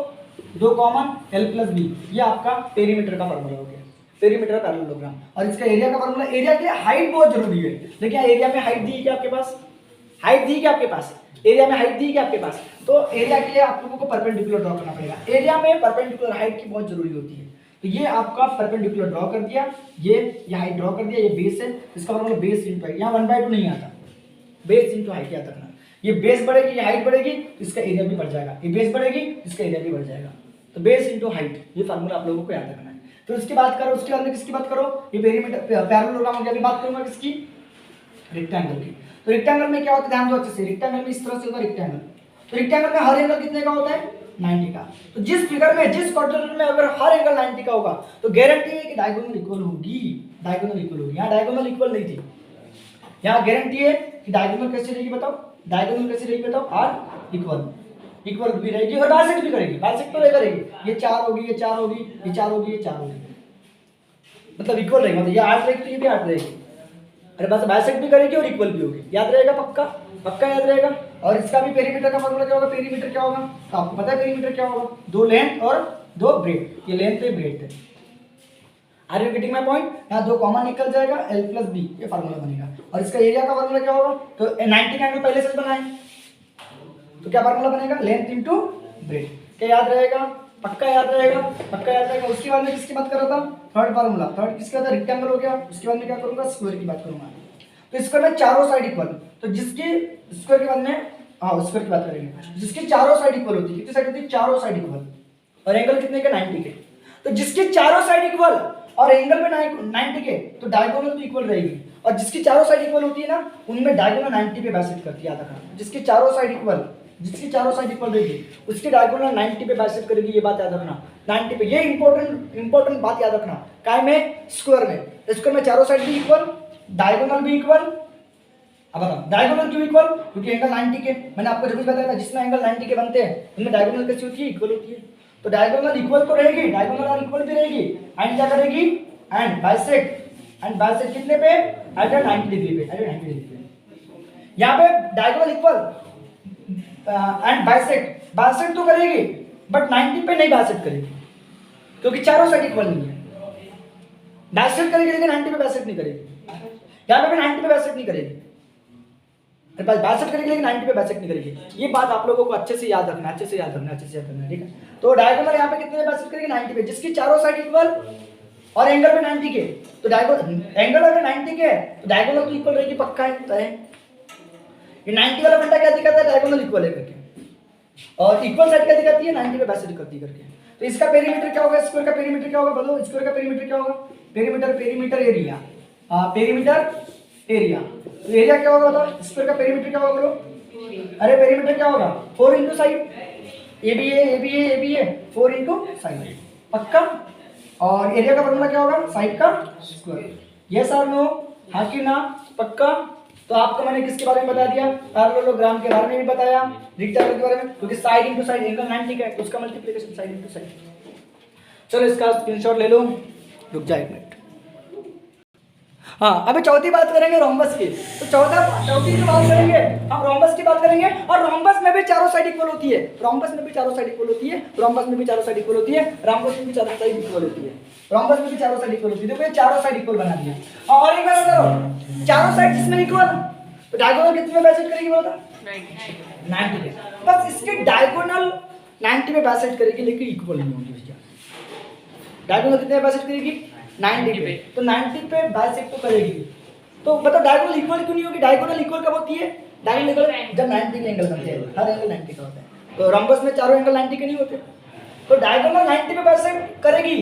दो कॉमन L प्लस बी, ये आपका पेरीमीटर का फार्मूला हो गया, पेरीमीटर का पैरेललोग्राम। और इसका एरिया का फार्मूला, एरिया के लिए हाइट बहुत जरूरी है, देखिए एरिया में हाइट दी है क्या आपके पास, हाइट दी क्या आपके पास, एरिया में हाइट दी क्या आपके पास, तो एरिया के लिए आप लोगों को परपेंडिकुलर ड्रॉ करना पड़ेगा, एरिया में परपेंडिकुलर हाइट की बहुत जरूरी होती है। तो ये आपका परपेंडिकुलर ड्रॉ कर दिया, ये हाइट ड्रॉ कर दिया, ये बेस है, इसका मतलब बेस इंटू हाइट, यहाँ 1/2 नहीं आता, बेस इंटू हाइट याद रखना, ये बेस बढ़ेगी ये हाइट बढ़ेगी, इसका एरिया भी बढ़ जाएगा, ये बेस बढ़ेगी इसका एरिया भी बढ़ जाएगा, तो बेस इंटू हाइट, ये फार्मूला आप लोगों को याद रखना है। तो इसकी बात करो, उसके बाद में किसकी बात करो, ये पेरीमीटर पैरेललोग्राम हो गया, अभी बात करूंगा किसकी, रेक्टेंगल की। तो रेक्टेंगल में क्या होता है, ध्यान दो अच्छे से, रेक्टेंगल में इस तरह से होगा रेक्टेंगल, तो रेक्टेंगल में हर एंगल कितने का होता है, 90 का। तो जिस फिगर में, जिस क्वाड्रेंट में अगर हर एंगल 90 का होगा तो गारंटी है कि डायगोनल इक्वल होगी, डायगोनल इक्वल होगी। यहाँ डायगोनल इक्वल नहीं थी, यहाँ गारंटी है कि डायगोनल कैसे रहेगी बताओ, डायगोनल कैसे रहेगी बताओ, आर इक्वल भी रहेगी और बाइसेक्ट भी करेगी, बाइसेक्ट तो करेगी, ये 4 होगी, ये 4 होगी, ये 4 होगी, ये 4 होगी, मतलब इक्वल रहेगी, मतलब ये 8 रहेगी तो ये भी 8 रहेगी, अरे बस बाइसेक्ट भी करेगी और इक्वल भी होगी, याद रहेगा, पक्का पक्का याद रहेगा। और इसका भी पेरीमीटर का फार्मूला क्या होगा, पेरीमीटर क्या होगा, तो आपको पता है पेरीमीटर क्या होगा, दो लेंथ और दो ब्रेड, ये लेंथ है ब्रेड है, are you getting my point, यहाँ दो कॉमन निकल जाएगा, L प्लस बी, ये फार्मूला बनेगा। और इसका एरिया का फार्मूला क्या होगा, तो 90 का एंगल पहले से बनाए, तो क्या फार्मूला बनेगा, लेंथ इंटू ब्रेड, क्या याद रहेगा, पक्का याद रहेगा, पक्का याद रहेगा। उसके बाद में किसकी बात कर रहा था, थर्ड फार्मूला, थर्ड किसका था, रेक्टेंगल हो गया। उसके बाद में क्या करूंगा, स्क्वायर की बात करूंगा, तो स्क्वायर में चारों साइड इक्वल, तो जिसकी स्क्वायर के बाद में, हाँ स्क्वायर की बात करेंगे, जिसकी चारों साइड इक्वल होती है, कितनी साइड होती है, चारों साइड इक्वल, और एंगल कितने के, 90 के, तो जिसकी चारों साइड इक्वल और एंगल में 90 के, तो डायगोनल भी इक्वल रहेगी, और जिसकी चारों साइड इक्वल होती है ना, उनमें डायगोनल 90 पे बाइसेक्ट करती है, याद रखना, जिसकी चारों साइड इक्वल, जिसकी चारों साइड इक्वल रहेगी उसकी डायगोनल 90 पे बाइसेक्ट करेगी, ये बात याद रखना, 90 पे, ये इंपॉर्टेंट बात याद रखना, काय में, स्क्वायर में चारों साइड भी इक्वल, डायगोनल भी इक्वल। अब बताओ डायगोनल क्यों इक्वल, क्योंकि एंगल 90 के, मैंने आपको जब भी बताया था, जिसमें एंगल 90 के बनते हैं उनमें डायगोनल कैसी होती है, इक्वल होती है, तो डायगोनल इक्वल तो रहेगी, डायगोनल और इक्वल भी रहेगी, एंड क्या करेगी, एंड बाइसेक्ट कितने पे, एट 90 डिग्री पे, एट 90 डिग्री पे, यहाँ पे डायगोनल इक्वल एंड बाइसेक्ट तो करेगी, बट 90 पे नहीं बाइसेक्ट करेगी, क्योंकि चारों साइड इक्वल नहीं है, बाइसेक्ट करेगी लेकिन 90 पे बाइसेक्ट नहीं करेगी, यहाँ पे भी 90 पे बाइसेक्ट नहीं करेगी, बाइसेक्ट करेगी लेकिन 90 पे बाइसेक्ट नहीं करेगी। ये बात आप लोगों को अच्छे से याद रखना, अच्छे से याद रखना, ठीक है। तो डायगोनल यहाँ पे कितने पे बाइसेक्ट करेगी, 90 पे, जिसकी चारों साइड इक्वल और एंगल में 90 के, तो एंगल अगर 90 के तो डायगोनल तो इक्वल रहेगी, पक्का है। ये 90 वाला फंडा क्या दिखाता है, डायगोनल इक्वल है करके, और इक्वल साइड क्या दिखाती है, 90 पे बाइसेक्ट करती है करके। तो इसका पेरीमीटर क्या होगा, स्क्वायर का पेरीमीटर क्या होगा, बोलो स्क्वायर का पेरीमीटर क्या होगा, पेरीमीटर एरिया, तो एरिया क्या होगा बताओ, स्क्वायर का पेरीमीटर क्या होगा बोलो, अरे पेरीमीटर क्या होगा, 4 into side, A B A 4 into side, पक्का। और एरिया का फॉर्मूला क्या होगा, साइड का स्क्वायर, यस और नो, हाँ कि ना, पक्का। तो आपको मैंने किसके बारे में बता दिया, पैरेललोग्राम के बारे में भी बताया, रेक्टेंगल के बारे में, क्योंकि साइड इंटू साइड एंगल 90 का है, उसका मल्टीप्लिकेशन साइड इंटू साइड। चलो इसका स्क्रीनशॉट ले लो, रुक जाए 1 मिनट। हाँ अभी चौथी बात करेंगे रोम्बस की, तो चौथी की बात करेंगे हम रोम्बस की बात करेंगे, और रोम्बस में भी चारों साइड इक्वल होती है, रोम्बस में भी चारों साइड इक्वल होती है, रोम्बस में भी चारों साइड इक्वल होती है, रोम्बस में भी चारों साइड इक्वल होती है, रोम्बस में भी चारों साइड इक्वल होती है। देखो ये चारों साइड इक्वल बना दिया, और एक बार करो, चारों साइड जिसमें इक्वल, तो डायगोनल कितने में बाइसेक्ट करेगी बोला, 90 पे, बस इसके डायगोनल 90 में बाइसेक्ट करेगी, लेकिन इक्वल नहीं होगी भैया। डायगोनल कितने में बाइसेक्ट करेगी, 90 पे, तो 90 पे बाइसेक्ट तो करेगी, तो मतलब डायगोनल इक्वल क्यों नहीं होगी, डायगोनल इक्वल कब होती है, डायगोनल इक्वल जब 90 के एंगल बनते हैं, हर एंगल 90 का होता है, तो रोम्बस में चारों एंगल 90 के नहीं होते, तो डायगोनल 90 पे बाइसेक्ट करेगी,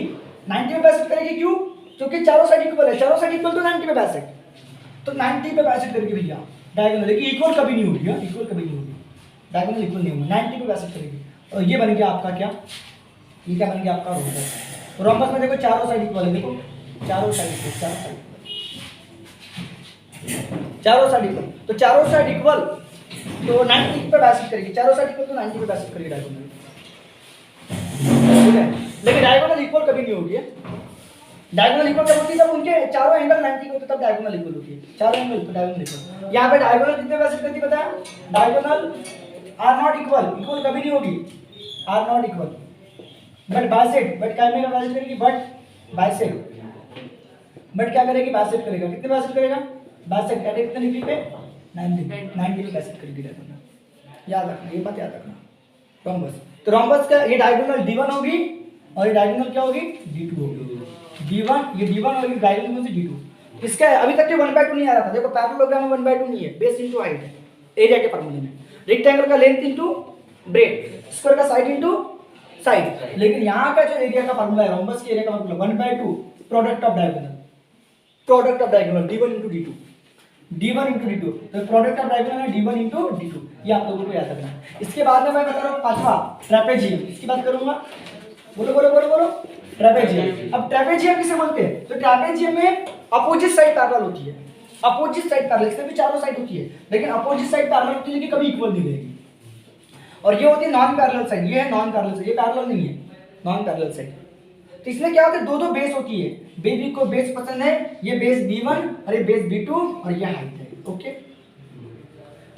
90 पे बाइसेक्ट करेगी, क्यों, क्योंकि चारों साइड इक्वल है, चारों साइड इक्वल तो 90 पे बाइसेक्ट, तो 90 पे बाइसेक्ट करेगी भैया डायगोनल, लेकिन इक्वल कभी नहीं होगी, इक्वल कभी नहीं होगी, डायगोनल इक्वल नहीं होगी, 90 पे बाइसेक्ट करेगी, और ये बन गया आपका क्या, ये क्या बन गया आपका रोम्बस। रोम्बस में देखो चारों साइड इक्वल है, देखो चारों साइड इक्वल, तो चारों साइड इक्वल तो 90 पे बाइसेक्ट करेगी, चारों साइड इक्वल तो 90 पे बाइसेक्ट करेगी डायगोनल, ठीक है, लेकिन डायगोनल इक्वल कभी नहीं होगी, डायगोनल इक्वल कब होती है? जब उनके चारों एंगल 90 के होते तब डायगोनल इक्वल होती है। चारों एंगल तो डायगोनल इक्वल। यहाँ पे डायगोनल कितने वैसे करती पता है? Diagonal are not equal, equal कभी नहीं होगी, are not equal, but bisect, but क्या में बाइसेक्ट करेगी? बट बाइसेक्ट, बट क्या करेगी? बाइसेक्ट करेगा। कितने बाइसेक्ट करेगा? बाइसेक्ट काटे कितने डिग्री पे? 90 पे बाइसेक्ट करेगी डायगोनल। याद रखना, ये बात याद रखना। रोम्बस, तो रोम्बस का ये डायगोनल D1 होगी और ये डायगोनल क्या होगी? D2 होगी। D1 ये D1 और ये डायगोनल से D2। इसका अभी तक ये 1/2 नहीं आ रहा था। देखो पैरेललोग्राम में 1/2 नहीं है, बेस इनटू हाइट है एरिया के फार्मूले में। रेक्टेंगल का लेंथ इनटू ब्रेथ, स्क्वायर का साइड इनटू साइड। लेकिन यहाँ का जो एरिया का फार्मूला है, रोम्बस के एरिया का formula 1/2 product of diagonal, product of diagonal D1 into D2, D1 into D2, तो प्रोडक्ट ऑफ डायगोनल है D1 into D2। ये आप लोगों को याद रखना। इसके बाद में मैं बता रहा हूँ पांचवा ट्रेपेजियम, इसकी बात करूंगा। बोलो बोलो बोलो बोलो, ट्रेपेजियम। अब ट्रेपेजियम किसे बोलते हैं? तो ट्रेपेजियम में अपोजिट साइड पैरेलल होती है, अपोजिट साइड पैरेलल, इसमें भी चारों साइड होती है, लेकिन अपोजिट साइड पैरेलल होती है, लेकिन कभी इक्वल नहीं रहेगी। और ये होती है नॉन पैरेलल साइड, ये है नॉन पैरेलल साइड, ये पैरेलल नहीं है, नॉन पैरेलल साइड। तो इसमें क्या होता है? दो बेस होती है। बेबी को बेस पसंद है, ये बेस B1 और ये बेस B2 और ये हाइट है। ओके,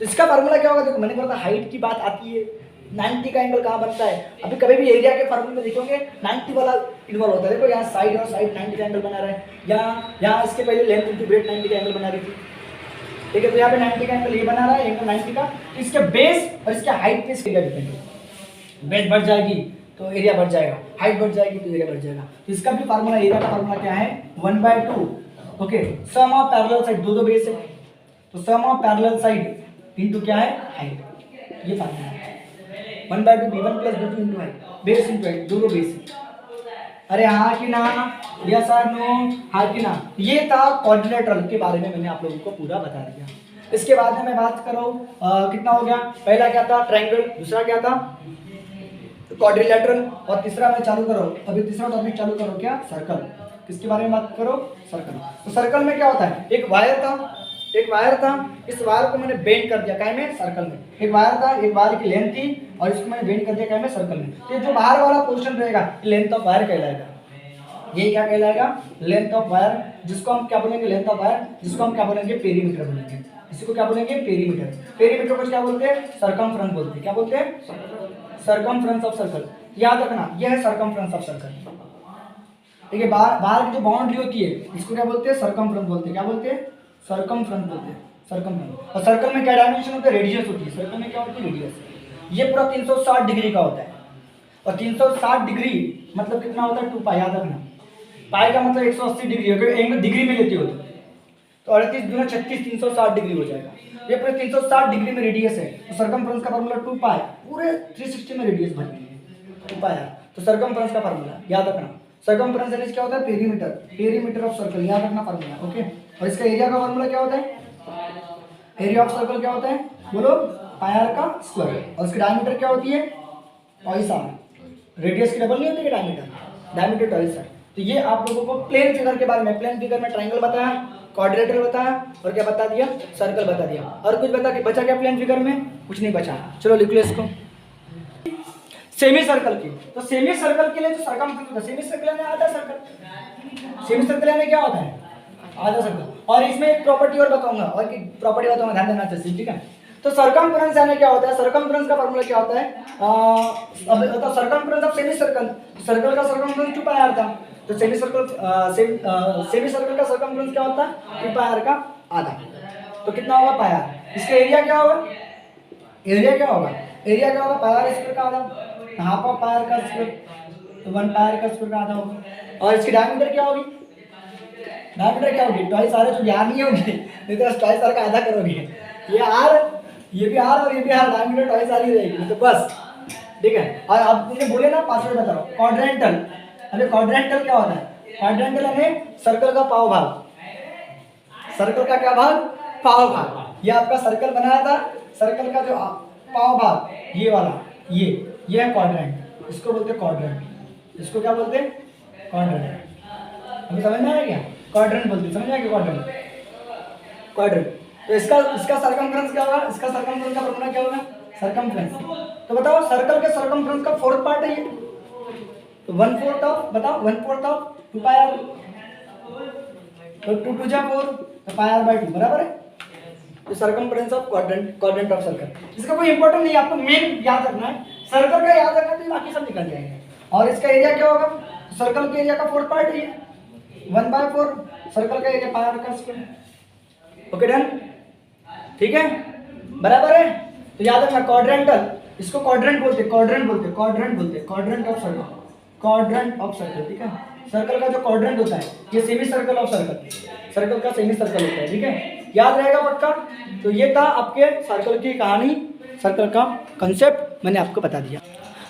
तो इसका फार्मूला क्या होगा? देखो मैंने बोला था हाइट की बात आती है, 90 का एंगल कहाँ बनता है? अभी कभी भी एरिया के फार्मूले में देखोगे 90 वाला इन्वॉल्व होता है। देखो यहाँ साइड और साइड 90 का एंगल बना रहा है, यहाँ इसके पहले लेंथ इनटू ब्रेथ 90 का एंगल बना रही थी। ठीक है, तो यहाँ पे 90 का एंगल ये बना रहा है, एंगल 90 का। तो इसके बेस और इसके हाइट पे एरिया डिपेंड है। बेस बढ़ जाएगी तो एरिया बढ़ जाएगा, हाइट बढ़ जाएगी तो एरिया बढ़ जाएगा। तो इसका भी फार्मूला, एरिया का फार्मूला क्या है? 1/2। Okay, sum of parallel side, दो बेस है, तो sum of parallel side into क्या है? हाइट। ये फार्मूला है 1/2 B1 plus B2 into height, base into height, दो बेस है। अरे हाँ कि ना? यस और नो? हाँ कि ना? ये था क्वाड्रिलेटरल के बारे में, मैंने आप लोगों को पूरा बता दिया। इसके बाद में मैं बात कर रहा हूँ, कितना हो गया? पहला क्या था? ट्रायंगल, दूसरा क्या था? क्वाड्रिलेटरल, और तीसरा मैं चालू करो, अभी तीसरा टॉपिक चालू करो क्या? सर्कल। किसके बारे में बात करो? सर्कल। तो सर्कल में क्या होता है? एक वायर था, इस वायर को मैंने बेंड कर दिया काय में? सर्कल में। एक वायर था, एक वायर की लेंथ थी और इसको मैंने बेंड कर दिया काय में? सर्कल में। तो जो बाहर वाला पोर्शन रहेगा लेंथ ऑफ वायर कहलाएगा। ये क्या कहलाएगा? लेंथ ऑफ वायर, जिसको हम क्या बोलेंगे? लेंथ ऑफ वायर, जिसको हम क्या बोलेंगे? पेरीमीटर बोलेंगे। इसी को क्या बोलेंगे? पेरीमीटर। पेरीमीटर को क्या बोलते हैं? सरकमफ्रेंस बोलते हैं। क्या बोलते हैं? Circumference of circle. याद रखना, यह है सरकमफ्रेंस ऑफ सर्कल। ठीक है, बाहर की जो बाउंड्री होती है इसको क्या बोलते हैं? सरकमफ्रेंस बोलते हैं। क्या बोलते हैं? सरकमफ्रेंस बोलते हैं, सरकमफ्रेंस। और सर्कल में क्या डायमेंशन होते हैं? रेडियस होती है। सर्कल में क्या होती है? रेडियस। ये पूरा 360 डिग्री का होता है, और 360 डिग्री मतलब कितना होता है? 2 पाई। याद रखना, पाई का मतलब 180 डिग्री, अगर एंगल डिग्री में लेते हो तो 38 दूना 36, 360 डिग्री हो जाएगा। ये पूरे 360 डिग्री में रेडियस है, तो सर्कमफ्रेंस का फार्मूला 2 पाई, पूरे 360 में रेडियस भरनी है 2 पाई। तो सर्कमफ्रेंस का फार्मूला याद रखना। सर्कमफ्रेंस यानी क्या होता है? Perimeter, perimeter of circle. याद रखना फार्मूला। ओके, और इसका एरिया का फार्मूला क्या होता है? एरिया ऑफ सर्कल क्या होता है? बोलो, पाई आर का स्क्वायर। और इसकी डायमीटर क्या होती है? Twice R. रेडियस की डबल नहीं होती है डायमीटर, डायमीटर ट्वाइस आर। तो ये आप लोगों को प्लेन फिगर के बारे में, प्लेन फिगर में ट्रायंगल बताया, क्वाड्रिलेटरल बताया, और क्या बता दिया? सर्कल बता दिया। और कुछ बचा क्या प्लेन फिगर में? कुछ नहीं बचा। चलो लिख लो इसको। सेमी सर्कल की, तो सेमी सर्कल के लिए जो सर्कमफ्रेंस होता है, सेमी सर्कल यानी आधा सर्कल। सेमी सर्कल यानी क्या होता है? आधा सर्कल। और इसमें एक प्रॉपर्टी और बताऊंगा, और की प्रॉपर्टी बताऊंगा, ध्यान देना चाहिए। ठीक है, तो सर्कमफ्रेंस यानी क्या होता है? सर्कमफ्रेंस का फार्मूला क्या होता है? तो circumference of semi circle, circle का सर्कमफ्रेंस 2 पाई आर था, तो सेमी सर्कल का सर्कमफ्रेंस क्या होता है? 2 पाई आर का आधा। तो कितना होगा? पाई आर। इसका एरिया क्या होगा? एरिया क्या होगा? एरिया क्या होगा? पाई आर स्क्वायर का आधा, हाफ ऑफ पाई आर का स्क्वायर, तो 1 पाई आर का स्क्वायर का आधा होगा। और इसकी डायमीटर क्या होगी? डायमीटर क्या होगी? Twice R. तो याद नहीं होगी, नहीं तो ट्वाइस आर का आधा करोगे। ये आर, ये भी आर और ये भी आर, डायमीटर ट्वाइस आर ही रहेगी, तो बस। ठीक है, और अब मुझे बोले ना, पांचवें बता रहा हूँ, क्वाड्रेंटल। अरे क्वाड्रेंटल क्या होता है? क्वाड्रेंटल यानी सर्कल का पाव भाग। सर्कल का क्या भाग? पाव भाग। ये आपका सर्कल बनाया था, सर्कल का जो पाव भाग, ये वाला, ये है क्वाड्रेंट। इसको बोलते हैं क्वाड्रेंट। इसको क्या बोलते हैं? क्वाड्रेंट। अभी समझ में आया क्या? क्वाड्रेंट बोलते हैं, समझ आया क्या? क्वाड्रेंट। तो इसका सर्कमफ्रेंस क्या होगा? इसका सर्कमफ्रेंस का फार्मूला क्या होगा? सर्कमफ्रेंस। तो बताओ, सर्कल के सर्कमफ्रेंस का 4th पार्ट है ये, तो 1/4 ऑफ, बताओ 1/4 ऑफ 2 पाई आर। तो 2 2 जा 4, तो पाई r बाई 2 बराबर है। तो circumference of quadrant of circle. इसका कोई इंपॉर्टेंट नहीं है, आपको मेन याद रखना है, सर्कल का याद रखना है, तो बाकी सब निकल जाएंगे। और इसका एरिया क्या होगा, सर्कल के एरिया का 4 पार्ट ही है, 1/4 सर्कल का एरिया पाई r का स्क्वायर। ओके डन, ठीक है, बराबर है। तो याद रखना क्वाड्रेंटल, इसको क्वाड्रेंट बोलते हैं, quadrant of circle, quadrant of circle, ठीक है। सर्कल का जो क्वाड्रेंट होता है ये semi circle of circle, circle का सेमी सर्कल होता है, ठीक है, याद रहेगा पक्का। तो ये था आपके सर्कल की कहानी, सर्कल का कंसेप्ट मैंने आपको बता दिया।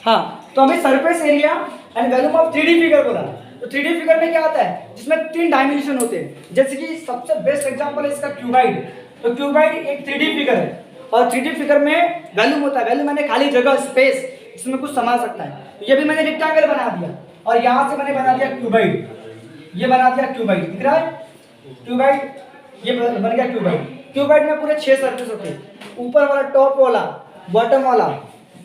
हाँ, तो हमें surface area and volume of 3D figure बोला। तो 3D फिगर में क्या आता है, जिसमें 3 डायमेंशन होते हैं, जैसे कि सबसे बेस्ट एग्जांपल है इसका क्यूबाइड। तो क्यूबाइड एक 3D फिगर है, और 3D फिगर में वॉल्यूम होता है, वॉल्यूम माने खाली जगह, स्पेस, इसमें कुछ समा सकता है। तो ये भी मैंने रेक्टेंगल बना दिया, और यहाँ से मैंने बना दिया क्यूबाइड, ये बना दिया क्यूबाइड, दिख रहा है क्यूबाइड, ये बन गया क्यूबाइड। क्यूबाइड में पूरे 6 सरफेस होते हैं, ऊपर वाला, टॉप वाला, बॉटम वाला,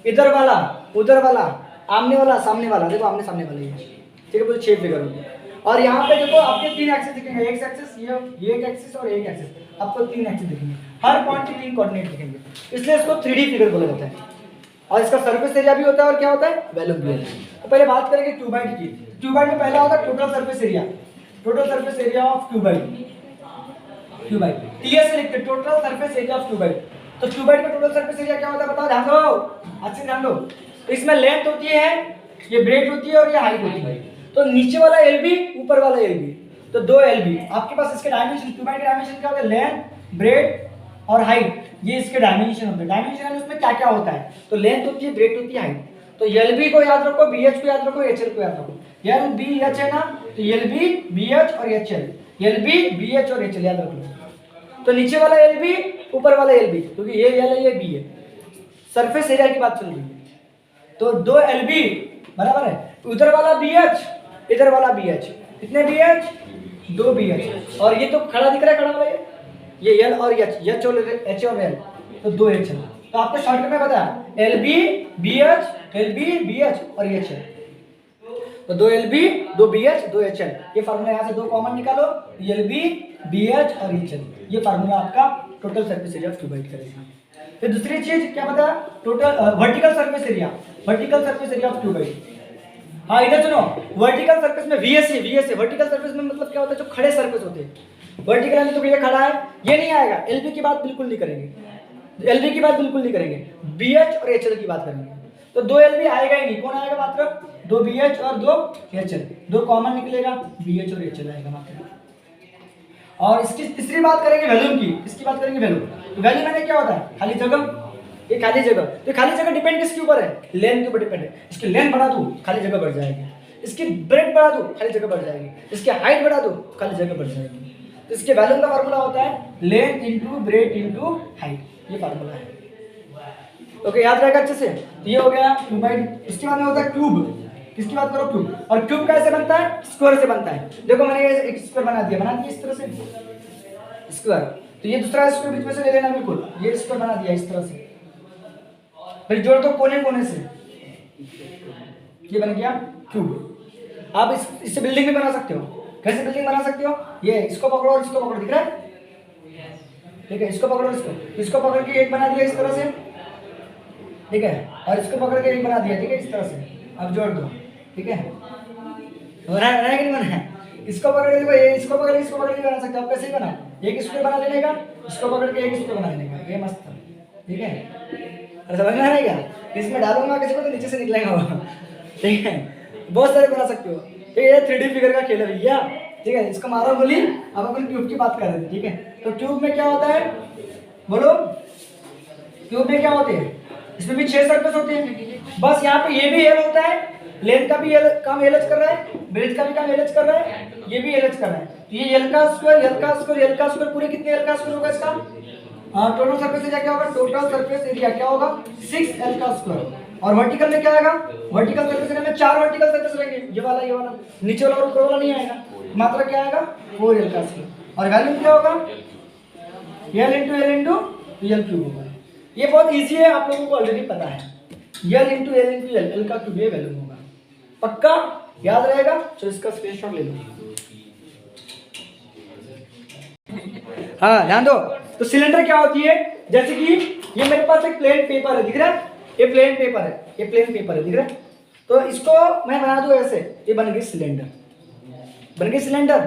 इधर वाला, उधर वाला, आमने वाला, सामने वाला, देखो आमने सामने वाला, ये ठीक है, पूरे 6 फिगर होते हैं। और यहाँ पे देखो आपके 3 एक्सिस दिखेंगे, एक एक्सिस ये एक एक्सिस और एक एक्सिस, आपको 3 एक्सिस दिखेंगे, हर पॉइंट के 3 कोऑर्डिनेट दिखेंगे, इसलिए इसको 3D फिगर बोला जाता है। और इसका सरफेस एरिया भी होता है, और क्या होता है, वॉल्यूम भी होता है। तो पहले बात करेंगे क्यूबाइड की। क्यूबाइड में पहला होता है total surface area, total surface area of cuboid, cuboid TS से लिखते हैं, total surface area of cuboid. तो क्यूबाइड का टोटल सरफेस एरिया क्या होता है, बताओ, ध्यान दो, अच्छे ध्यान दो। तो इसमें लेंथ होती है, ये ब्रेड होती है, और ये हाइट होती है। तो नीचे वाला LB, ऊपर वाला LB, तो 2 LB आपके पास। इसके डायमेंशन, क्यूबाइड के डायमेंशन क्या होते हैं, लेंथ, ब्रेड और हाइट, ये इसके डायमेंशन होते हैं। डायमेंशन उसमें क्या क्या होता है, तो लेंथ होती है, ब्रेड होती है, हाइट। तो LB को याद रखो, BH को याद रखो, HL को याद रखो। LBH है ना, तो LB, BH और HL, LB, BH और HL याद रखो। तो नीचे वाला LB, ऊपर वाला LB, क्योंकि ये L है, ये B है। सरफेस एरिया की बात चल रही है, तो 2 LB बराबर है, उधर वाला BH, इधर वाला BH, कितने BH, 2 BH। और ये तो खड़ा दिख रहा है, खड़ा वाला ये L और H और L, तो 2 HL। तो आपको शॉर्टकट में बताया, LB, BH और HL, तो 2 LB, 2 BH, 2 HL। ये फार्मूला यहाँ से 2 कॉमन निकालो, LB, BH और HL, ये फार्मूला आपका total surface area of cuboid करेगा। फिर दूसरी चीज क्या बताया, total vertical surface area, vertical surface area of cuboid. हाँ इधर सुनो, वर्टिकल सरफेस में VSA, वर्टिकल सरफेस में मतलब क्या होता है, जो खड़े सरफेस होते हैं। वर्टिकल यानी तो ये खड़ा है, ये नहीं आएगा। LB की बात बिल्कुल नहीं करेंगे, LB की बात बिल्कुल नहीं करेंगे, BH और HL की बात करेंगे। तो 2 LB आएगा ही नहीं, कौन आएगा मात्र, 2 BH और 2 HL, 2 कॉमन निकलेगा, BH और HL आएगा मात्र। और इसकी तीसरी बात करेंगे वॉल्यूम की, इसकी बात करेंगे वॉल्यूम। वॉल्यूम मैंने क्या होता है, खाली जगह, ये खाली जगह। तो खाली जगह डिपेंड किसके ऊपर है, लेंथ के ऊपर डिपेंड है। इसकी लेंथ बढ़ा दूं, खाली जगह बढ़ जाएगी। इसकी ब्रेड बढ़ा दूं, खाली जगह बढ़ जाएगी। इसकी हाइट बढ़ा दूं, खाली जगह बढ़ जाएगी। तो इसके वॉल्यूम का फार्मूला होता है length into breadth into height, ये फार्मूला है। ओके, याद रहेगा अच्छे से। ये हो गया क्यूबाइड। इसके बाद में होता है क्यूब। किसकी बात करो, क्यूब। और क्यूब कैसे बनता है, स्क्वायर से बनता है। देखो मैंने एक स्क्वायर बना दिया इस तरह से स्क्वायर। तो ये दूसरा स्क्वायर बीच में से ले लेना, बिल्कुल ये स्क्वायर बना दिया इस तरह से। फिर जोड़ दो कोने कोने से, ये बन गया क्यूब। आप इससे बिल्डिंग भी बना सकते हो। कैसे बिल्डिंग बना सकते हो, ये इसको पकड़ो और इसको पकड़ो, दिख रहा है, ठीक है। इसको पकड़ो, इसको पकड़ के एक बना दिया इस तरह से, ठीक है। और इसको पकड़ के एक बना दिया, ठीक है, इस तरह से। अब जोड़ दो, ठीक है। बना है कि नहीं बना है, इसको पकड़ के देखो, ये इसको पकड़ के इसको पकड़ के बना सकते हो। आप कैसे ही बना, एक स्क्वायर बना लेने का, इसको पकड़ के एक स्क्वायर बना लेने का, ये मस्त है, ठीक है। अरे समझ में आ रहा है क्या, इसमें डालूंगा किसी को तो नीचे से निकलेगा वो, ठीक है। बहुत सारे बना सकते हो। तो ये 3D फिगर का खेल है भैया, ठीक है। इसको मारो गोली। अब अपन क्यूब की बात कर रहे थे, ठीक है। तो क्यूब में क्या होता है, बोलो, क्यूब में क्या होते हैं, इसमें भी 6 सरफेस होते हैं। बस यहाँ पे ये भी एल होता है, लेंथ का भी काम एलएच कर रहा है, ब्रेथ का भी काम एलएच कर रहा है, ये भी एलएच कर रहा है। तो ये एल का स्क्वायर, एल का स्क्वायर, एल का स्क्वायर, पूरे कितने एल का स्क्वायर होगा इसका, टोटल सरफेस एरिया क्या होगा, टोटल सरफेस एरिया क्या होगा 6L का स्क्वायर। और वर्टिकल में क्या आएगा, वर्टिकल सरफेस एरिया में 4 वर्टिकल सरफेस रहेंगे, ये वाला, नीचे वाला और ऊपर वाला नहीं आएगा, मात्रा क्या आएगा 4L का स्क्वायर। और वैल्यू क्या होगा, L इंटू L क्यूब होगा। ये बहुत इजी है, आप लोगों को ऑलरेडी पता है। L इंटू L का क्यूब, ये वैल्यू होगा, पक्का याद रहेगा। तो इसका स्क्रीनशॉट ले लो। हाँ ध्यान दो। तो सिलेंडर क्या होती है, जैसे कि ये मेरे पास एक प्लेन पेपर है, दिख रहा है, ये प्लेन पेपर है, ये प्लेन पेपर है, दिख रहा है। तो इसको मैं बना दूं ऐसे, ये बन गई सिलेंडर, बन गई सिलेंडर।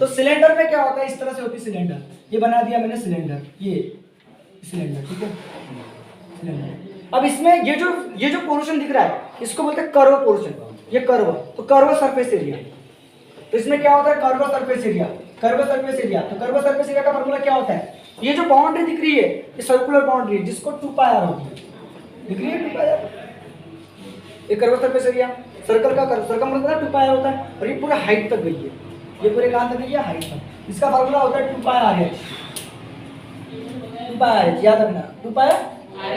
तो सिलेंडर में क्या होता है, इस तरह से होती है सिलेंडर, ये बना दिया मैंने सिलेंडर, ये सिलेंडर, ठीक है सिलेंडर। अब इसमें ये जो पोर्शन दिख रहा है इसको बोलते हैं कर्व पोर्शन, ये कर्व, तो कर्व सरफेस एरिया। तो इसमें क्या होता है, curve surface area, curve surface area. तो कर्व सरफेस एरिया का फार्मूला क्या होता है, ये जो बाउंड्री दिख रही है ये सर्कुलर बाउंड्री है जिसको 2 पाई आर होती है, दिख रही है 2 पाई आर, ये कर्व सरफेस एरिया। सर्कल का कर्व, सर्कल मतलब 2 पाई आर होता है, और ये पूरा हाइट तक गई है, ये पूरे कहां तक गई है, हाइट तक। इसका फार्मूला होता है 2 pi r H, 2 pi r H, याद रखना 2 पाई आर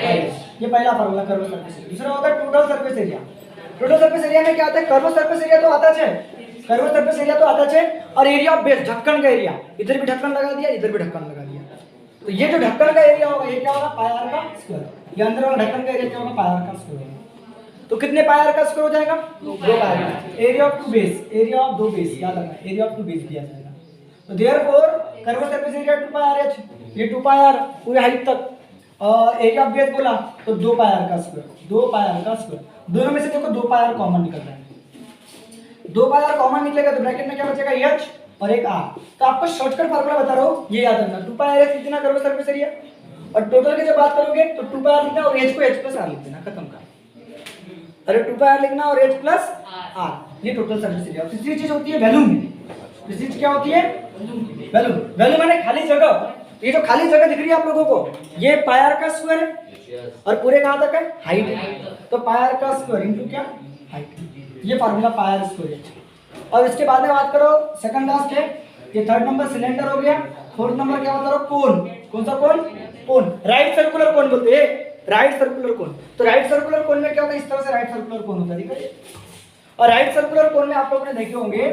एच, ये पहला फार्मूला कर्व सरफेस एरिया। दूसरा होता है total surface area. Total surface area में क्या आता है, कर्व सरफेस एरिया तो आता है, कर्व सरफेस एरिया तो आता है, और एरिया ऑफ बेस, ढक्कन का एरिया, इधर भी ढक्कन लगा दिया, इधर भी ढक्कन लगा दिया। तो ये जो ढक्कन का एरिया होगा ये क्या होगा, पाई आर का स्क्वायर, ये अंदर वाला ढक्कन का एरिया क्या होगा, पाई आर का स्क्वायर। तो कितने पाई आर का स्क्वायर हो जाएगा, 2 pi r. Area of 2 base, area of 2 base, याद रखना एरिया ऑफ 2 बेस दिया जाएगा। तो therefore curve surface area 2 pi r h, ये 2 पाई आर पूरे हाइट तक, और एरिया ऑफ बेस बोला तो 2 पाई आर का स्क्वायर, 2 पाई आर का स्क्वायर। दोनों में से देखो 2 पाई आर कॉमन निकल रहा है, 2 पाई आर कॉमन निकलेगा तो ब्रैकेट में क्या बचेगा, एच और एक आर। तो आपको शॉर्टकट फार्मूला बता रहा हूं, ये याद रखना, 2 पाई आर एच लिखना कर्व सरफेस एरिया, और टोटल की जब बात करोगे तो 2 पाई आर लिखना और एच को एच प्लस आर लिख देना, खत्म कर। अरे 2 पाई आर लिखना और एच प्लस आर, ये टोटल सरफेस एरिया। तीसरी चीज होती है वॉल्यूम। तीसरी चीज क्या होती है, वॉल्यूम। वॉल्यूम माने खाली जगह। ये जो खाली जगह दिख रही है आप लोगों को, ये पाई आर का स्क्वायर है, और पूरे कहां तक है, हाइट है। तो पाई आर का स्क्वायर इनटू क्या, हाइट, ये फार्मूला पाई आर स्क्वायर है। और इसके बाद में बात करो सेकंड लास्ट है, ये थर्ड नंबर सिलेंडर हो गया। फोर्थ नंबर क्या बता रहा हूं, कोन। कौन सा कोन, कोन, राइट सर्कुलर कोन बोलते हैं, राइट सर्कुलर कोन। तो राइट सर्कुलर कोन में क्या होता है, इस तरह से राइट सर्कुलर कोन होता है, ठीक है। और राइट सर्कुलर कोन में आप लोगों ने देखे होंगे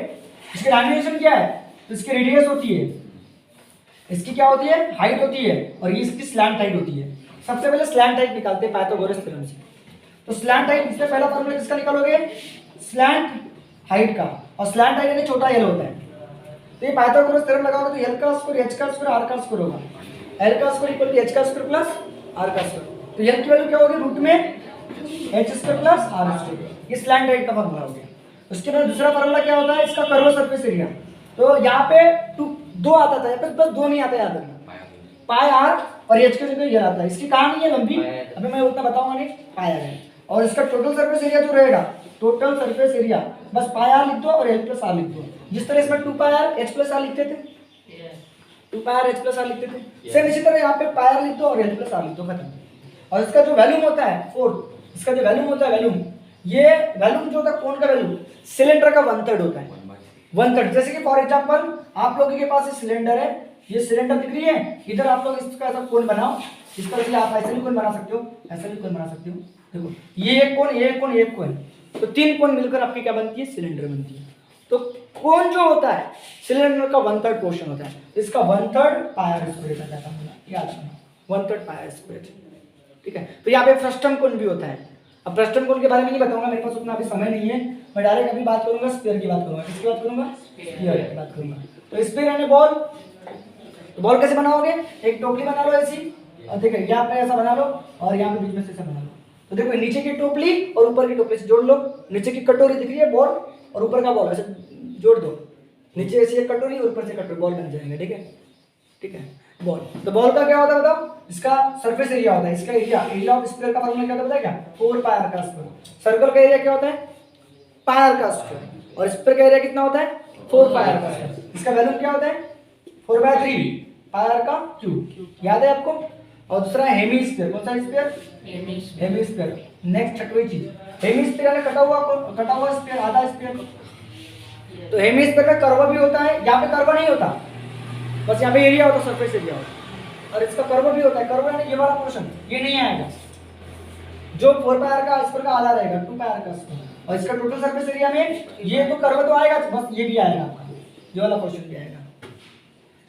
इसकी डायमेंशन क्या है, तो इसकी रेडियस होती है, इसकी क्या होती है, हाइट होती है, और ये इसकी स्लैंट हाइट होती है। सबसे पहले स्लैंट हाइट निकालते हैं पाइथागोरस थ्योरम से। तो स्लैंट हाइट, इसमें पहला फार्मूला किसका निकालोगे, स्लैंट हाइट का, और स्लैंट हाइट यानी छोटा एल होता है। तो ये पाइथागोरस थ्योरम लगाओगे तो एल का स्क्वायर एच का स्क्वायर आर का स्क्वायर होगा, एल का स्क्वायर इक्वल टू एच का स्क्वायर प्लस आर का स्क्वायर। तो एल की वैल्यू क्या होगी, रूट में H square plus R square, ये स्लैंट हाइट का फार्मूला हो गया। उसके बाद दूसरा फार्मूला क्या होता है, इसका कर्व सरफेस एरिया। तो यहाँ पे 2 आता था, यहाँ पे बस 2 नहीं आता, याद रखना पाई आर और एच की जगह ये आता है। इसकी कहानी है लंबी, अभी मैं उतना बताऊंगा नहीं, पाई आर है। और इसका टोटल सरफेस एरिया जो रहेगा, टोटल सरफेस एरिया बस पाई आर लिख दो और एल प्लस आर लिख दो, जिस तरह इसमें 2 pi r H plus are लिखते थे, 2 pi r H plus are लिखते थे, सेम इसी तरह यहाँ पे पाई आर लिख दो और एल प्लस आर लिख दो, खत्म। और इसका जो वॉल्यूम होता है 4, इसका जो वॉल्यूम होता है, वॉल्यूम, ये वॉल्यूम जो होता है कोन का वॉल्यूम सिलेंडर का 1/3 होता है, 1/3। जैसे कि फॉर एग्जांपल आप लोगों के पास ये सिलेंडर है, ये सिलेंडर दिख रही है, इधर आप लोग इसका ऐसा कोन बनाओ, इस तरह से आप ऐसे भी कोन बना सकते हो, ऐसे भी कोन बना सकते हो। देखो ये एक कोन, ये एक कोन, ये एक कोन, तो 3 कोन मिलकर आपकी क्या बनती है, सिलेंडर बनती है। तो कोन जो होता है सिलेंडर का 1/3 पोर्शन होता है, इसका 1/3 पाई आर स्क्वायर का जाता है, याद रखना 1/3 पाई आर स्क्वायर, ठीक है। तो यहाँ पे फ्रस्टम कोन भी होता है। अब फ्रस्टम कोन के बारे में नहीं बताऊंगा, मेरे पास उतना अभी समय नहीं है, मैं डायरेक्ट अभी बात करूंगा स्फीयर की बात करूंगा। किसकी बात करूंगा, स्फीयर की बात करूंगा। तो स्फीयर यानी बॉल, तो बॉल कैसे बनाओगे, एक टोपली बना लो ऐसी, और देखो यहाँ पे ऐसा बना लो और यहाँ पे बीच में से ऐसा बना लो। तो देखो नीचे की टोपली और ऊपर की टोपली से जोड़ लो, नीचे की कटोरी दिख रही है बॉल, और ऊपर का बॉल ऐसे जोड़ दो, नीचे से एक कटोरी और ऊपर से कटोरी, बॉल बन जाएंगे, ठीक है, ठीक है। बॉल, तो बॉल का क्या होता है बताओ, इसका सरफेस एरिया होता है, इसका एरिया, एरिया ऑफ स्फीयर का फार्मूला क्या होता है, क्या 4 पाई आर का स्क्वायर। सर्कल का एरिया क्या होता है, पाई आर का स्क्वायर, और स्फीयर का एरिया कितना होता है, 4 पाई आर का स्क्वायर। इसका वॉल्यूम क्या होता है, 4/3 पाई आर का क्यूब, याद है आपको। और दूसरा है हेमीस्फीयर, कौन सा स्फीयर, हेमीस्फीयर। नेक्स्ट छठवीं चीज, हेमीस्फीयर यानी कटा हुआ स्फीयर, आधा स्फीयर। तो हेमीस्फीयर में कर्व भी होता है, यहाँ पे कर्व नहीं होता, बस यहाँ पे एरिया होता है, सरफेस एरिया होता है। और इसका कर्व भी होता है, कर्व यानी ये वाला पोर्शन, ये नहीं आएगा, जो 4 पाई आर का स्क्वायर का आधा रहेगा, 2 पाई आर का स्क्वायर। और इसका टोटल सरफेस एरिया में ये तो कर्व तो आएगा, बस ये भी आएगा आपका, ये वाला पोर्शन भी आएगा,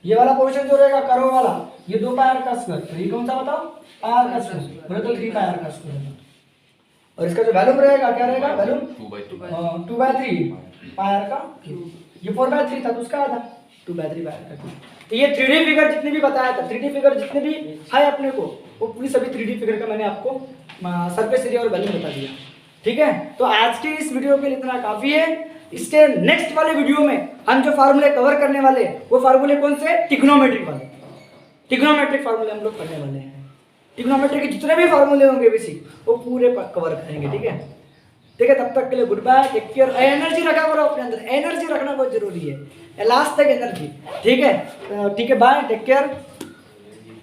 ये वाला पोर्शन जो रहेगा कर्व वाला, ये 2 पाई आर का स्क्वायर। तो ये कौन सा बताओ, पाई आर का स्क्वायर, बोले तो 3 पाई आर का स्क्वायर। और इसका जो वॉल्यूम रहेगा क्या रहेगा, वॉल्यूम 2/3 पाई आर का क्यूब। ये 4/3 था तो उसका आधा तू बैटरी बैठ रखना। तो ये 3D फिगर जितने भी बताया था, 3D फिगर जितने भी है अपने को, वो पूरी सभी 3D फिगर का मैंने आपको सरफेस एरिया और वॉल्यूम बता दिया। ठीक है, तो आज के इस वीडियो के लिए इतना काफ़ी है। इसके नेक्स्ट वाले वीडियो में हम जो फार्मूले कवर करने वाले वो फार्मूले कौन से? ट्रिग्नोमेट्रिक वाले, ट्रिग्नोमेट्रिक फार्मूले हम लोग पढ़ने वाले हैं। ट्रिग्नोमेट्रिक के जितने भी फार्मूले होंगे बेसिक वो पूरे कवर करेंगे। ठीक है, ठीक है, तब तक के लिए goodbye, take care. Energy रखा करो अपने अंदर, एनर्जी रखना बहुत जरूरी है, लास्ट तक एनर्जी। ठीक है, ठीक है, बाय, टेक केयर।